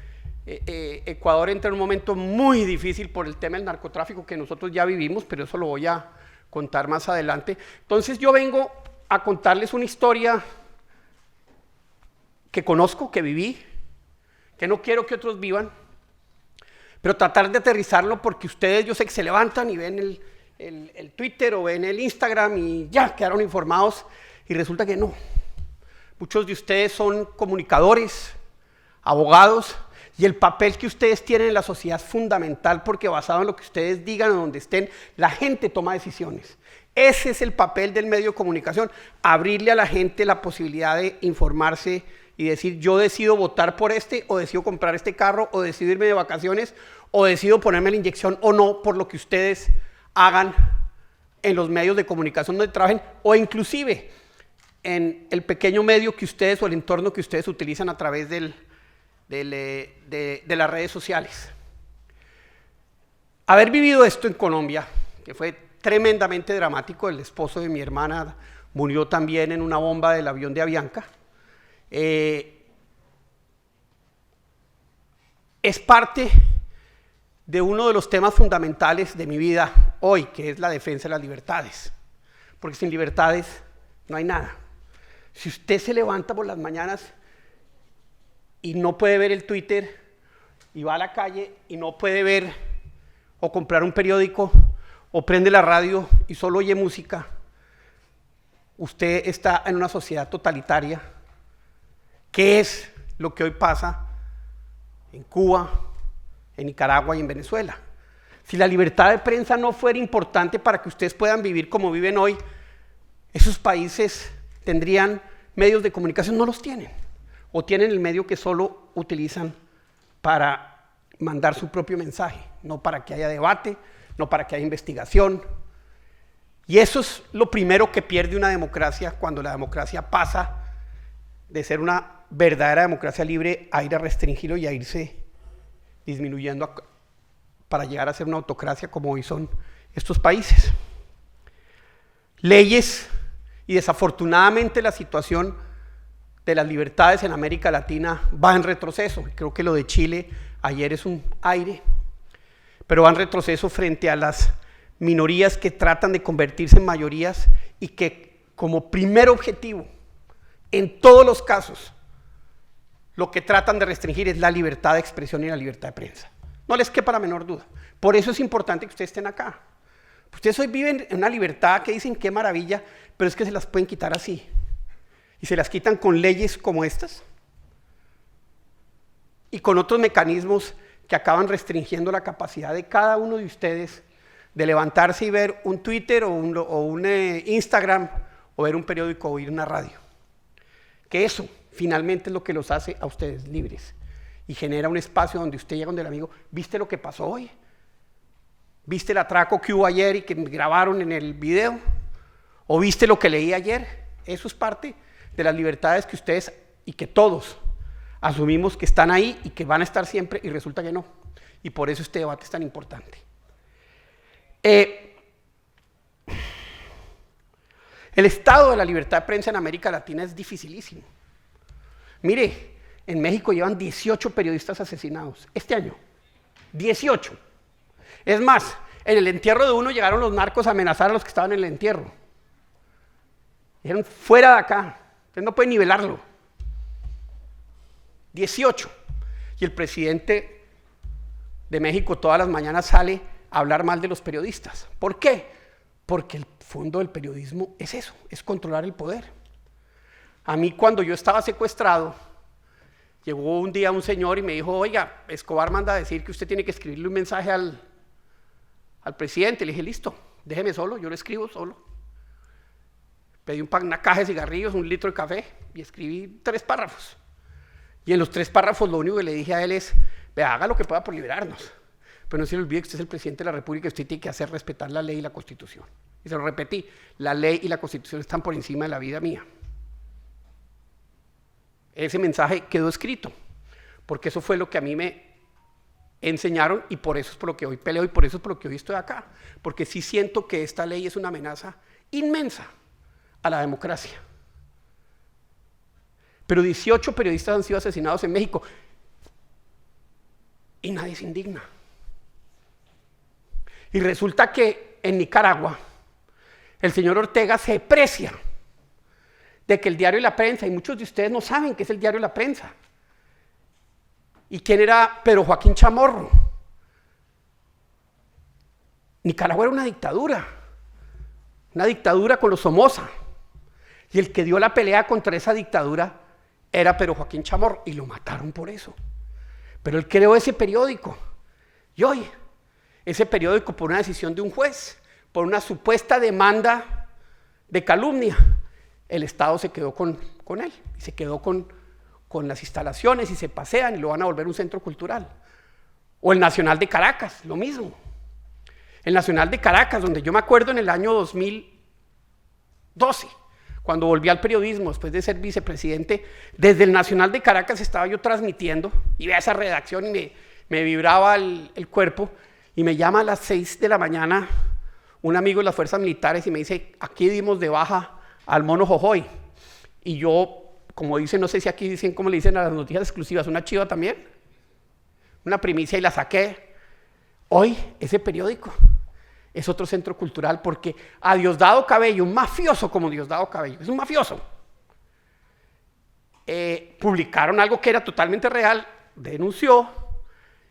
Ecuador entra en un momento muy difícil por el tema del narcotráfico que nosotros ya vivimos, pero eso lo voy a contar más adelante. Entonces yo vengo a contarles una historia que conozco, que viví, que no quiero que otros vivan, pero tratar de aterrizarlo porque ustedes, yo sé que se levantan y ven el Twitter o ven el Instagram y ya quedaron informados, y resulta que no. Muchos de ustedes son comunicadores, abogados, y el papel que ustedes tienen en la sociedad es fundamental porque basado en lo que ustedes digan o donde estén, la gente toma decisiones. Ese es el papel del medio de comunicación, abrirle a la gente la posibilidad de informarse y decir, yo decido votar por este, o decido comprar este carro, o decido irme de vacaciones, o decido ponerme la inyección o no, por lo que ustedes hagan en los medios de comunicación donde trabajen, o inclusive en el pequeño medio que ustedes o el entorno que ustedes utilizan a través de las redes sociales. Haber vivido esto en Colombia, que fue tremendamente dramático, el esposo de mi hermana murió también en una bomba del avión de Avianca, es parte de uno de los temas fundamentales de mi vida hoy, que es la defensa de las libertades, porque sin libertades no hay nada. Si usted se levanta por las mañanas y no puede ver el Twitter, y va a la calle y no puede ver o comprar un periódico, o prende la radio y solo oye música, usted está en una sociedad totalitaria, que es lo que hoy pasa en Cuba, en Nicaragua y en Venezuela. Si la libertad de prensa no fuera importante para que ustedes puedan vivir como viven hoy, esos países tendrían medios de comunicación, no los tienen, o tienen el medio que solo utilizan para mandar su propio mensaje, no para que haya debate, no para que haya investigación. Y eso es lo primero que pierde una democracia cuando la democracia pasa de ser una verdadera democracia libre a ir a restringirlo y a irse disminuyendo para llegar a ser una autocracia como hoy son estos países. Leyes, y desafortunadamente la situación de las libertades en América Latina va en retroceso. Creo que lo de Chile ayer es un aire, pero va en retroceso frente a las minorías que tratan de convertirse en mayorías y que como primer objetivo, en todos los casos, lo que tratan de restringir es la libertad de expresión y la libertad de prensa. No les quepa la menor duda. Por eso es importante que ustedes estén acá. Ustedes hoy viven en una libertad que dicen qué maravilla, pero es que se las pueden quitar así. Y se las quitan con leyes como estas. y con otros mecanismos que acaban restringiendo la capacidad de cada uno de ustedes de levantarse y ver un Twitter o un Instagram, o ver un periódico o oír una radio. Que eso finalmente es lo que los hace a ustedes libres y genera un espacio donde usted llega donde el amigo, ¿viste lo que pasó hoy? ¿Viste el atraco que hubo ayer y que grabaron en el video? ¿O viste lo que leí ayer? Eso es parte de las libertades que ustedes y que todos asumimos que están ahí y que van a estar siempre, y resulta que no. Y por eso este debate es tan importante. El estado de la libertad de prensa en América Latina es dificilísimo. Mire, en México llevan 18 periodistas asesinados este año. 18. Es más, en el entierro de uno llegaron los narcos a amenazar a los que estaban en el entierro. Dijeron, fuera de acá, usted no puede nivelarlo. 18. Y el presidente de México todas las mañanas sale a hablar mal de los periodistas. ¿Por qué? Porque el fondo del periodismo es eso, es controlar el poder. A mí, cuando yo estaba secuestrado, llegó un día un señor y me dijo, oiga, Escobar manda a decir que usted tiene que escribirle un mensaje al presidente. Le dije, listo, déjeme solo, yo lo escribo solo. Pedí una caja de cigarrillos, 1 litro de café y escribí 3 párrafos. Y en los 3 párrafos lo único que le dije a él es, vea, haga lo que pueda por liberarnos. Pero no se le olvide que usted es el presidente de la República y usted tiene que hacer respetar la ley y la Constitución. Y se lo repetí, la ley y la Constitución están por encima de la vida mía. Ese mensaje quedó escrito, porque eso fue lo que a mí me enseñaron, y por eso es por lo que hoy peleo y por eso es por lo que hoy estoy acá. Porque sí siento que esta ley es una amenaza inmensa a la democracia. Pero 18 periodistas han sido asesinados en México y nadie se indigna. Y resulta que en Nicaragua el señor Ortega se precia de que el diario La Prensa, y muchos de ustedes no saben qué es el diario La Prensa. ¿Y quién era Pedro Joaquín Chamorro? Nicaragua era una dictadura con los Somoza. Y el que dio la pelea contra esa dictadura era Pedro Joaquín Chamorro, y lo mataron por eso. Pero él creó ese periódico. Y hoy, ese periódico, por una decisión de un juez, por una supuesta demanda de calumnia, el Estado se quedó con él, y se quedó con las instalaciones, y se pasean y lo van a volver un centro cultural. O el Nacional de Caracas, lo mismo. El Nacional de Caracas, donde yo me acuerdo en el año 2012, cuando volví al periodismo después de ser vicepresidente, desde el Nacional de Caracas estaba yo transmitiendo, y veía esa redacción y me vibraba el cuerpo, y me llama a las 6 de la mañana un amigo de las fuerzas militares y me dice, aquí dimos de baja al mono Jojoy. Y yo, como dicen, no sé si aquí dicen, como le dicen a las noticias exclusivas, una chiva también, una primicia, y la saqué. Hoy ese periódico es otro centro cultural, porque a Diosdado Cabello, un mafioso como Diosdado Cabello, es un mafioso, publicaron algo que era totalmente real, denunció,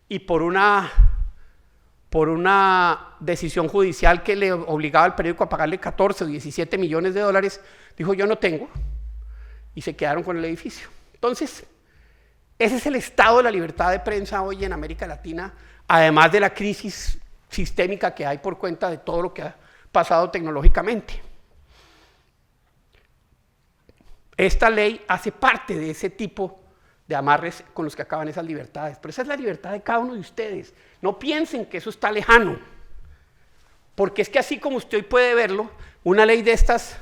y por una decisión judicial que le obligaba al periódico a pagarle 14 o 17 millones de dólares, dijo, yo no tengo, y se quedaron con el edificio. Entonces, ese es el estado de la libertad de prensa hoy en América Latina, además de la crisis sistémica que hay por cuenta de todo lo que ha pasado tecnológicamente. Esta ley hace parte de ese tipo de amarres con los que acaban esas libertades, pero esa es la libertad de cada uno de ustedes. No piensen que eso está lejano, porque es que así como usted hoy puede verlo, una ley de estas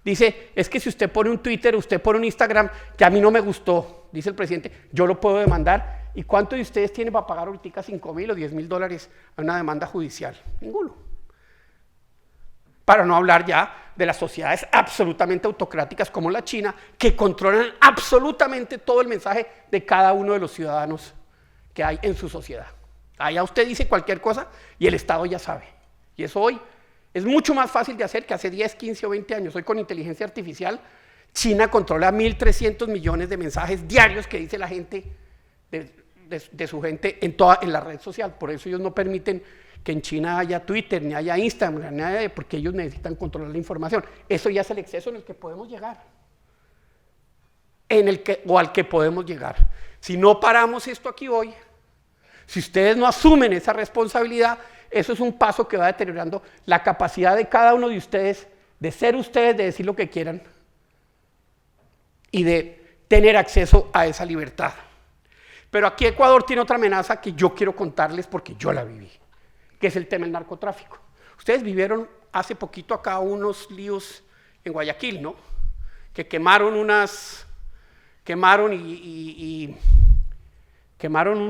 dice, es que si usted pone un Twitter, usted pone un Instagram, que a mí no me gustó, dice el presidente, yo lo puedo demandar. ¿Y cuánto de ustedes tienen para pagar ahorita $5,000 o $10,000 a una demanda judicial? Ninguno. Para no hablar ya de las sociedades absolutamente autocráticas como la China, que controlan absolutamente todo el mensaje de cada uno de los ciudadanos que hay en su sociedad. Allá usted dice cualquier cosa y el Estado ya sabe. Y eso hoy es mucho más fácil de hacer que hace 10, 15 o 20 años. Hoy con inteligencia artificial, China controla 1.300 millones de mensajes diarios que dice la gente de su gente en la red social. Por eso ellos no permiten que en China haya Twitter, ni haya Instagram, ni haya, porque ellos necesitan controlar la información. Eso ya es el exceso en el que podemos llegar. o al que podemos llegar. Si no paramos esto aquí hoy, si ustedes no asumen esa responsabilidad, eso es un paso que va deteriorando la capacidad de cada uno de ustedes de ser ustedes, de decir lo que quieran y de tener acceso a esa libertad. Pero aquí Ecuador tiene otra amenaza que yo quiero contarles porque yo la viví, que es el tema del narcotráfico. Ustedes vivieron hace poquito acá unos líos en Guayaquil, ¿no? Que quemaron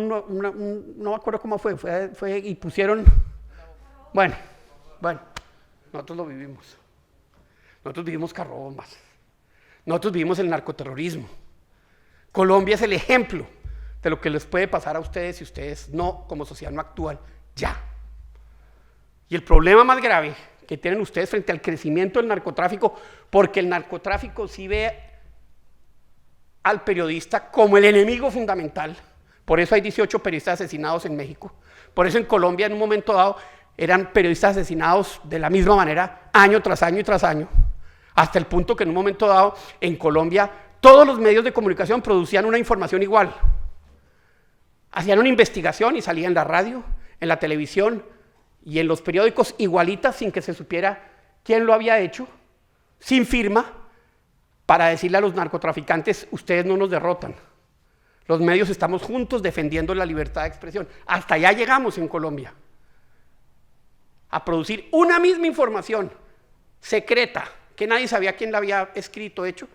no me acuerdo cómo fue y pusieron, bueno, nosotros lo vivimos. Nosotros vivimos carrobombas. Nosotros vivimos el narcoterrorismo. Colombia es el ejemplo de lo que les puede pasar a ustedes si ustedes no, como sociedad, no actúan ya. Y el problema más grave que tienen ustedes frente al crecimiento del narcotráfico, porque el narcotráfico sí ve al periodista como el enemigo fundamental. Por eso hay 18 periodistas asesinados en México. Por eso en Colombia en un momento dado eran periodistas asesinados de la misma manera, año tras año y tras año, hasta el punto que en un momento dado en Colombia todos los medios de comunicación producían una información igual. Hacían una investigación y salía en la radio, en la televisión y en los periódicos igualitas sin que se supiera quién lo había hecho, sin firma, para decirle a los narcotraficantes, ustedes no nos derrotan. Los medios estamos juntos defendiendo la libertad de expresión. Hasta allá llegamos en Colombia. A producir una misma información secreta, que nadie sabía quién la había escrito, hecho,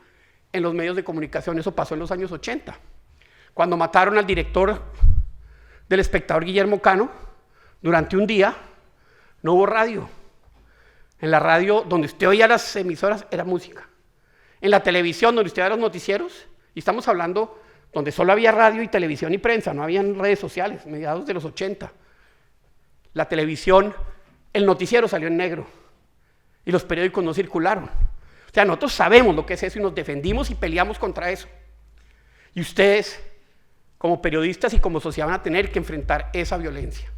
en los medios de comunicación. Eso pasó en los años 80. Cuando mataron al director del Espectador, Guillermo Cano, durante un día no hubo radio. En la radio, donde usted oía las emisoras, era música. En la televisión, donde usted veía los noticieros, y estamos hablando donde solo había radio y televisión y prensa, no habían redes sociales, mediados de los 80. La televisión, el noticiero salió en negro y los periódicos no circularon. O sea, nosotros sabemos lo que es eso y nos defendimos y peleamos contra eso. Y ustedes, como periodistas y como sociedad, van a tener que enfrentar esa violencia.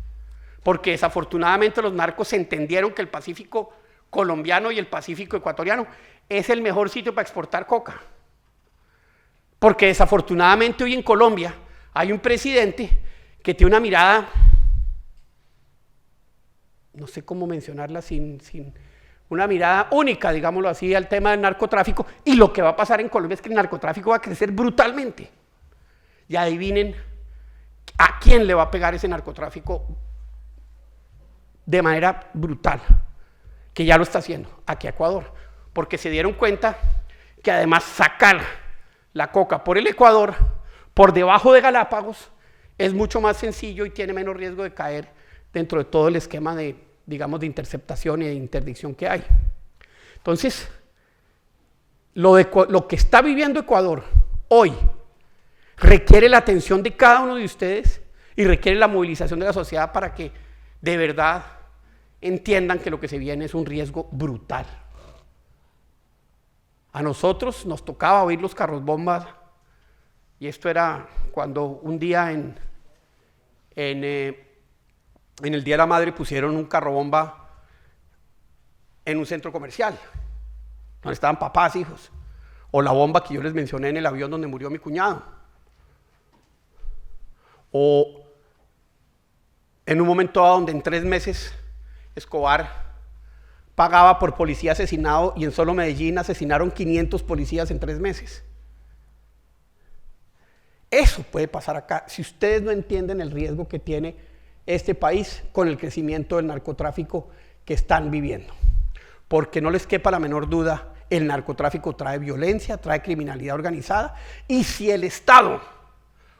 Porque desafortunadamente los narcos entendieron que el Pacífico colombiano y el Pacífico ecuatoriano es el mejor sitio para exportar coca. Porque desafortunadamente hoy en Colombia hay un presidente que tiene una mirada, no sé cómo mencionarla, una mirada única, digámoslo así, al tema del narcotráfico, y lo que va a pasar en Colombia es que el narcotráfico va a crecer brutalmente. Y adivinen a quién le va a pegar ese narcotráfico de manera brutal, que ya lo está haciendo, aquí a Ecuador, porque se dieron cuenta que además sacar la coca por el Ecuador, por debajo de Galápagos, es mucho más sencillo y tiene menos riesgo de caer dentro de todo el esquema de, digamos, de interceptación y de interdicción que hay. Entonces, lo que está viviendo Ecuador hoy requiere la atención de cada uno de ustedes y requiere la movilización de la sociedad para que de verdad entiendan que lo que se viene es un riesgo brutal. A nosotros nos tocaba oír los carros bombas, y esto era cuando un día en el Día de la Madre pusieron un carro bomba en un centro comercial, donde estaban papás, hijos, o la bomba que yo les mencioné en el avión donde murió mi cuñado, o en un momento donde en 3 meses Escobar pagaba por policía asesinado y en solo Medellín asesinaron 500 policías en 3 meses. Eso puede pasar acá si ustedes no entienden el riesgo que tiene este país con el crecimiento del narcotráfico que están viviendo. Porque no les quepa la menor duda, el narcotráfico trae violencia, trae criminalidad organizada, y si el Estado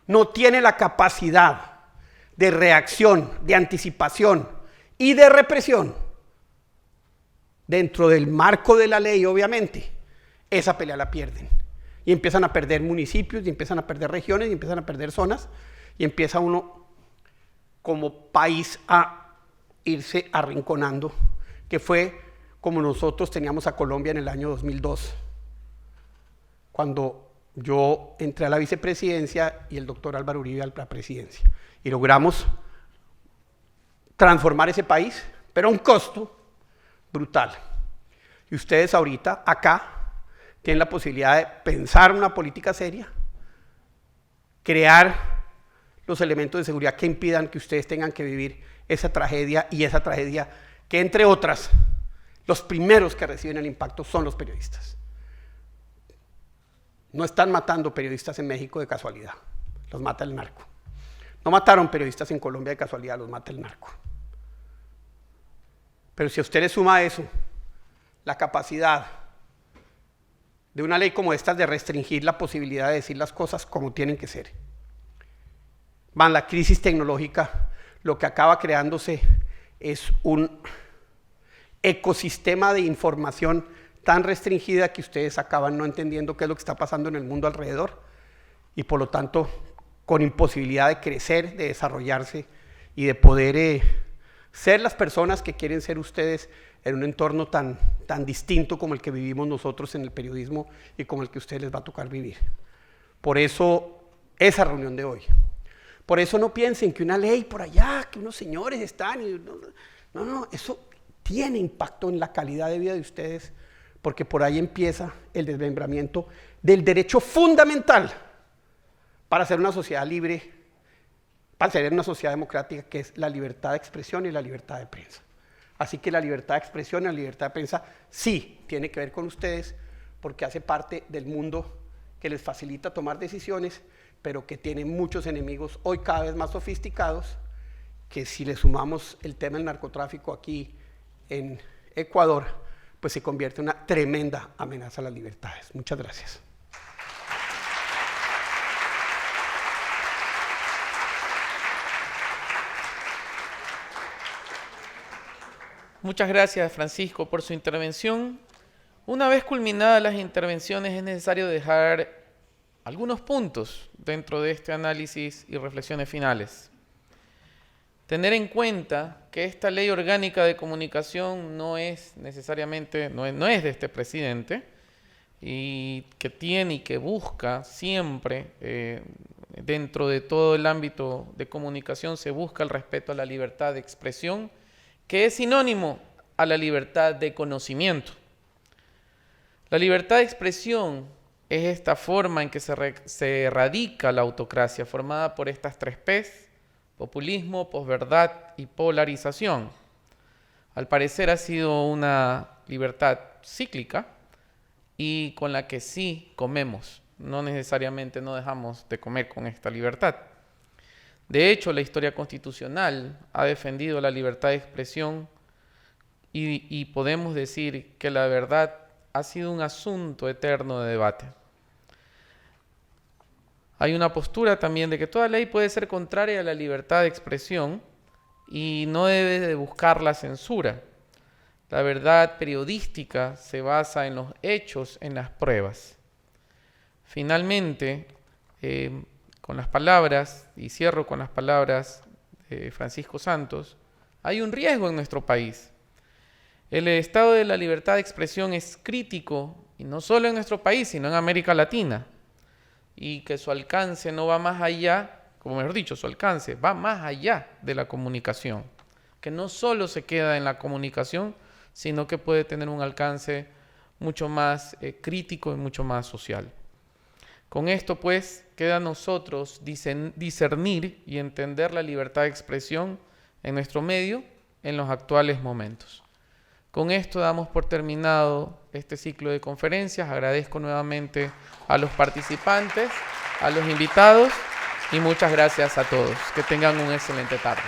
no tiene la capacidad de reacción, de anticipación y de represión, dentro del marco de la ley, obviamente, esa pelea la pierden. Y empiezan a perder municipios, y empiezan a perder regiones, y empiezan a perder zonas, y empieza uno como país a irse arrinconando, que fue como nosotros teníamos a Colombia en el año 2002, cuando yo entré a la vicepresidencia y el doctor Álvaro Uribe a la presidencia. Y logramos transformar ese país, pero a un costo brutal. Y ustedes ahorita acá tienen la posibilidad de pensar una política seria, crear los elementos de seguridad que impidan que ustedes tengan que vivir esa tragedia, y esa tragedia que, entre otras, los primeros que reciben el impacto son los periodistas. No están matando periodistas en México de casualidad, los mata el narco. No mataron periodistas en Colombia de casualidad, los mata el narco. Pero si a usted le suma a eso la capacidad de una ley como esta de restringir la posibilidad de decir las cosas como tienen que ser, la crisis tecnológica, lo que acaba creándose es un ecosistema de información tan restringida que ustedes acaban no entendiendo qué es lo que está pasando en el mundo alrededor, y por lo tanto con imposibilidad de crecer, de desarrollarse y de poder ser las personas que quieren ser ustedes en un entorno tan distinto como el que vivimos nosotros en el periodismo y como el que a ustedes les va a tocar vivir. Por eso esa reunión de hoy. Por eso no piensen que una ley por allá, que unos señores están y no, eso tiene impacto en la calidad de vida de ustedes, porque por ahí empieza el desmembramiento del derecho fundamental para ser una sociedad libre, para ser una sociedad democrática, que es la libertad de expresión y la libertad de prensa. Así que la libertad de expresión y la libertad de prensa sí tiene que ver con ustedes, porque hace parte del mundo que les facilita tomar decisiones, pero que tiene muchos enemigos hoy cada vez más sofisticados, que si le sumamos el tema del narcotráfico aquí en Ecuador, pues se convierte en una tremenda amenaza a las libertades. Muchas gracias.
Muchas gracias, Francisco, por su intervención. Una vez culminadas las intervenciones, es necesario dejar algunos puntos dentro de este análisis y reflexiones finales. Tener en cuenta que esta ley orgánica de comunicación no es necesariamente, no es de este presidente, y que tiene y que busca siempre, dentro de todo el ámbito de comunicación, se busca el respeto a la libertad de expresión, que es sinónimo a la libertad de conocimiento. La libertad de expresión es esta forma en que se erradica la autocracia, formada por estas 3 P's: populismo, posverdad y polarización. Al parecer ha sido una libertad cíclica y con la que sí comemos. No necesariamente no dejamos de comer con esta libertad. De hecho, la historia constitucional ha defendido la libertad de expresión y podemos decir que la verdad ha sido un asunto eterno de debate. Hay una postura también de que toda ley puede ser contraria a la libertad de expresión y no debe de buscar la censura. La verdad periodística se basa en los hechos, en las pruebas. Finalmente, con las palabras, y cierro con las palabras de Francisco Santos, hay un riesgo en nuestro país. El estado de la libertad de expresión es crítico, y no solo en nuestro país, sino en América Latina, y que su alcance no va más allá, como mejor dicho, su alcance va más allá de la comunicación, que no solo se queda en la comunicación, sino que puede tener un alcance mucho más crítico y mucho más social. Con esto, pues, queda a nosotros discernir y entender la libertad de expresión en nuestro medio en los actuales momentos. Con esto damos por terminado este ciclo de conferencias. Agradezco nuevamente a los participantes, a los invitados y muchas gracias a todos. Que tengan una excelente tarde.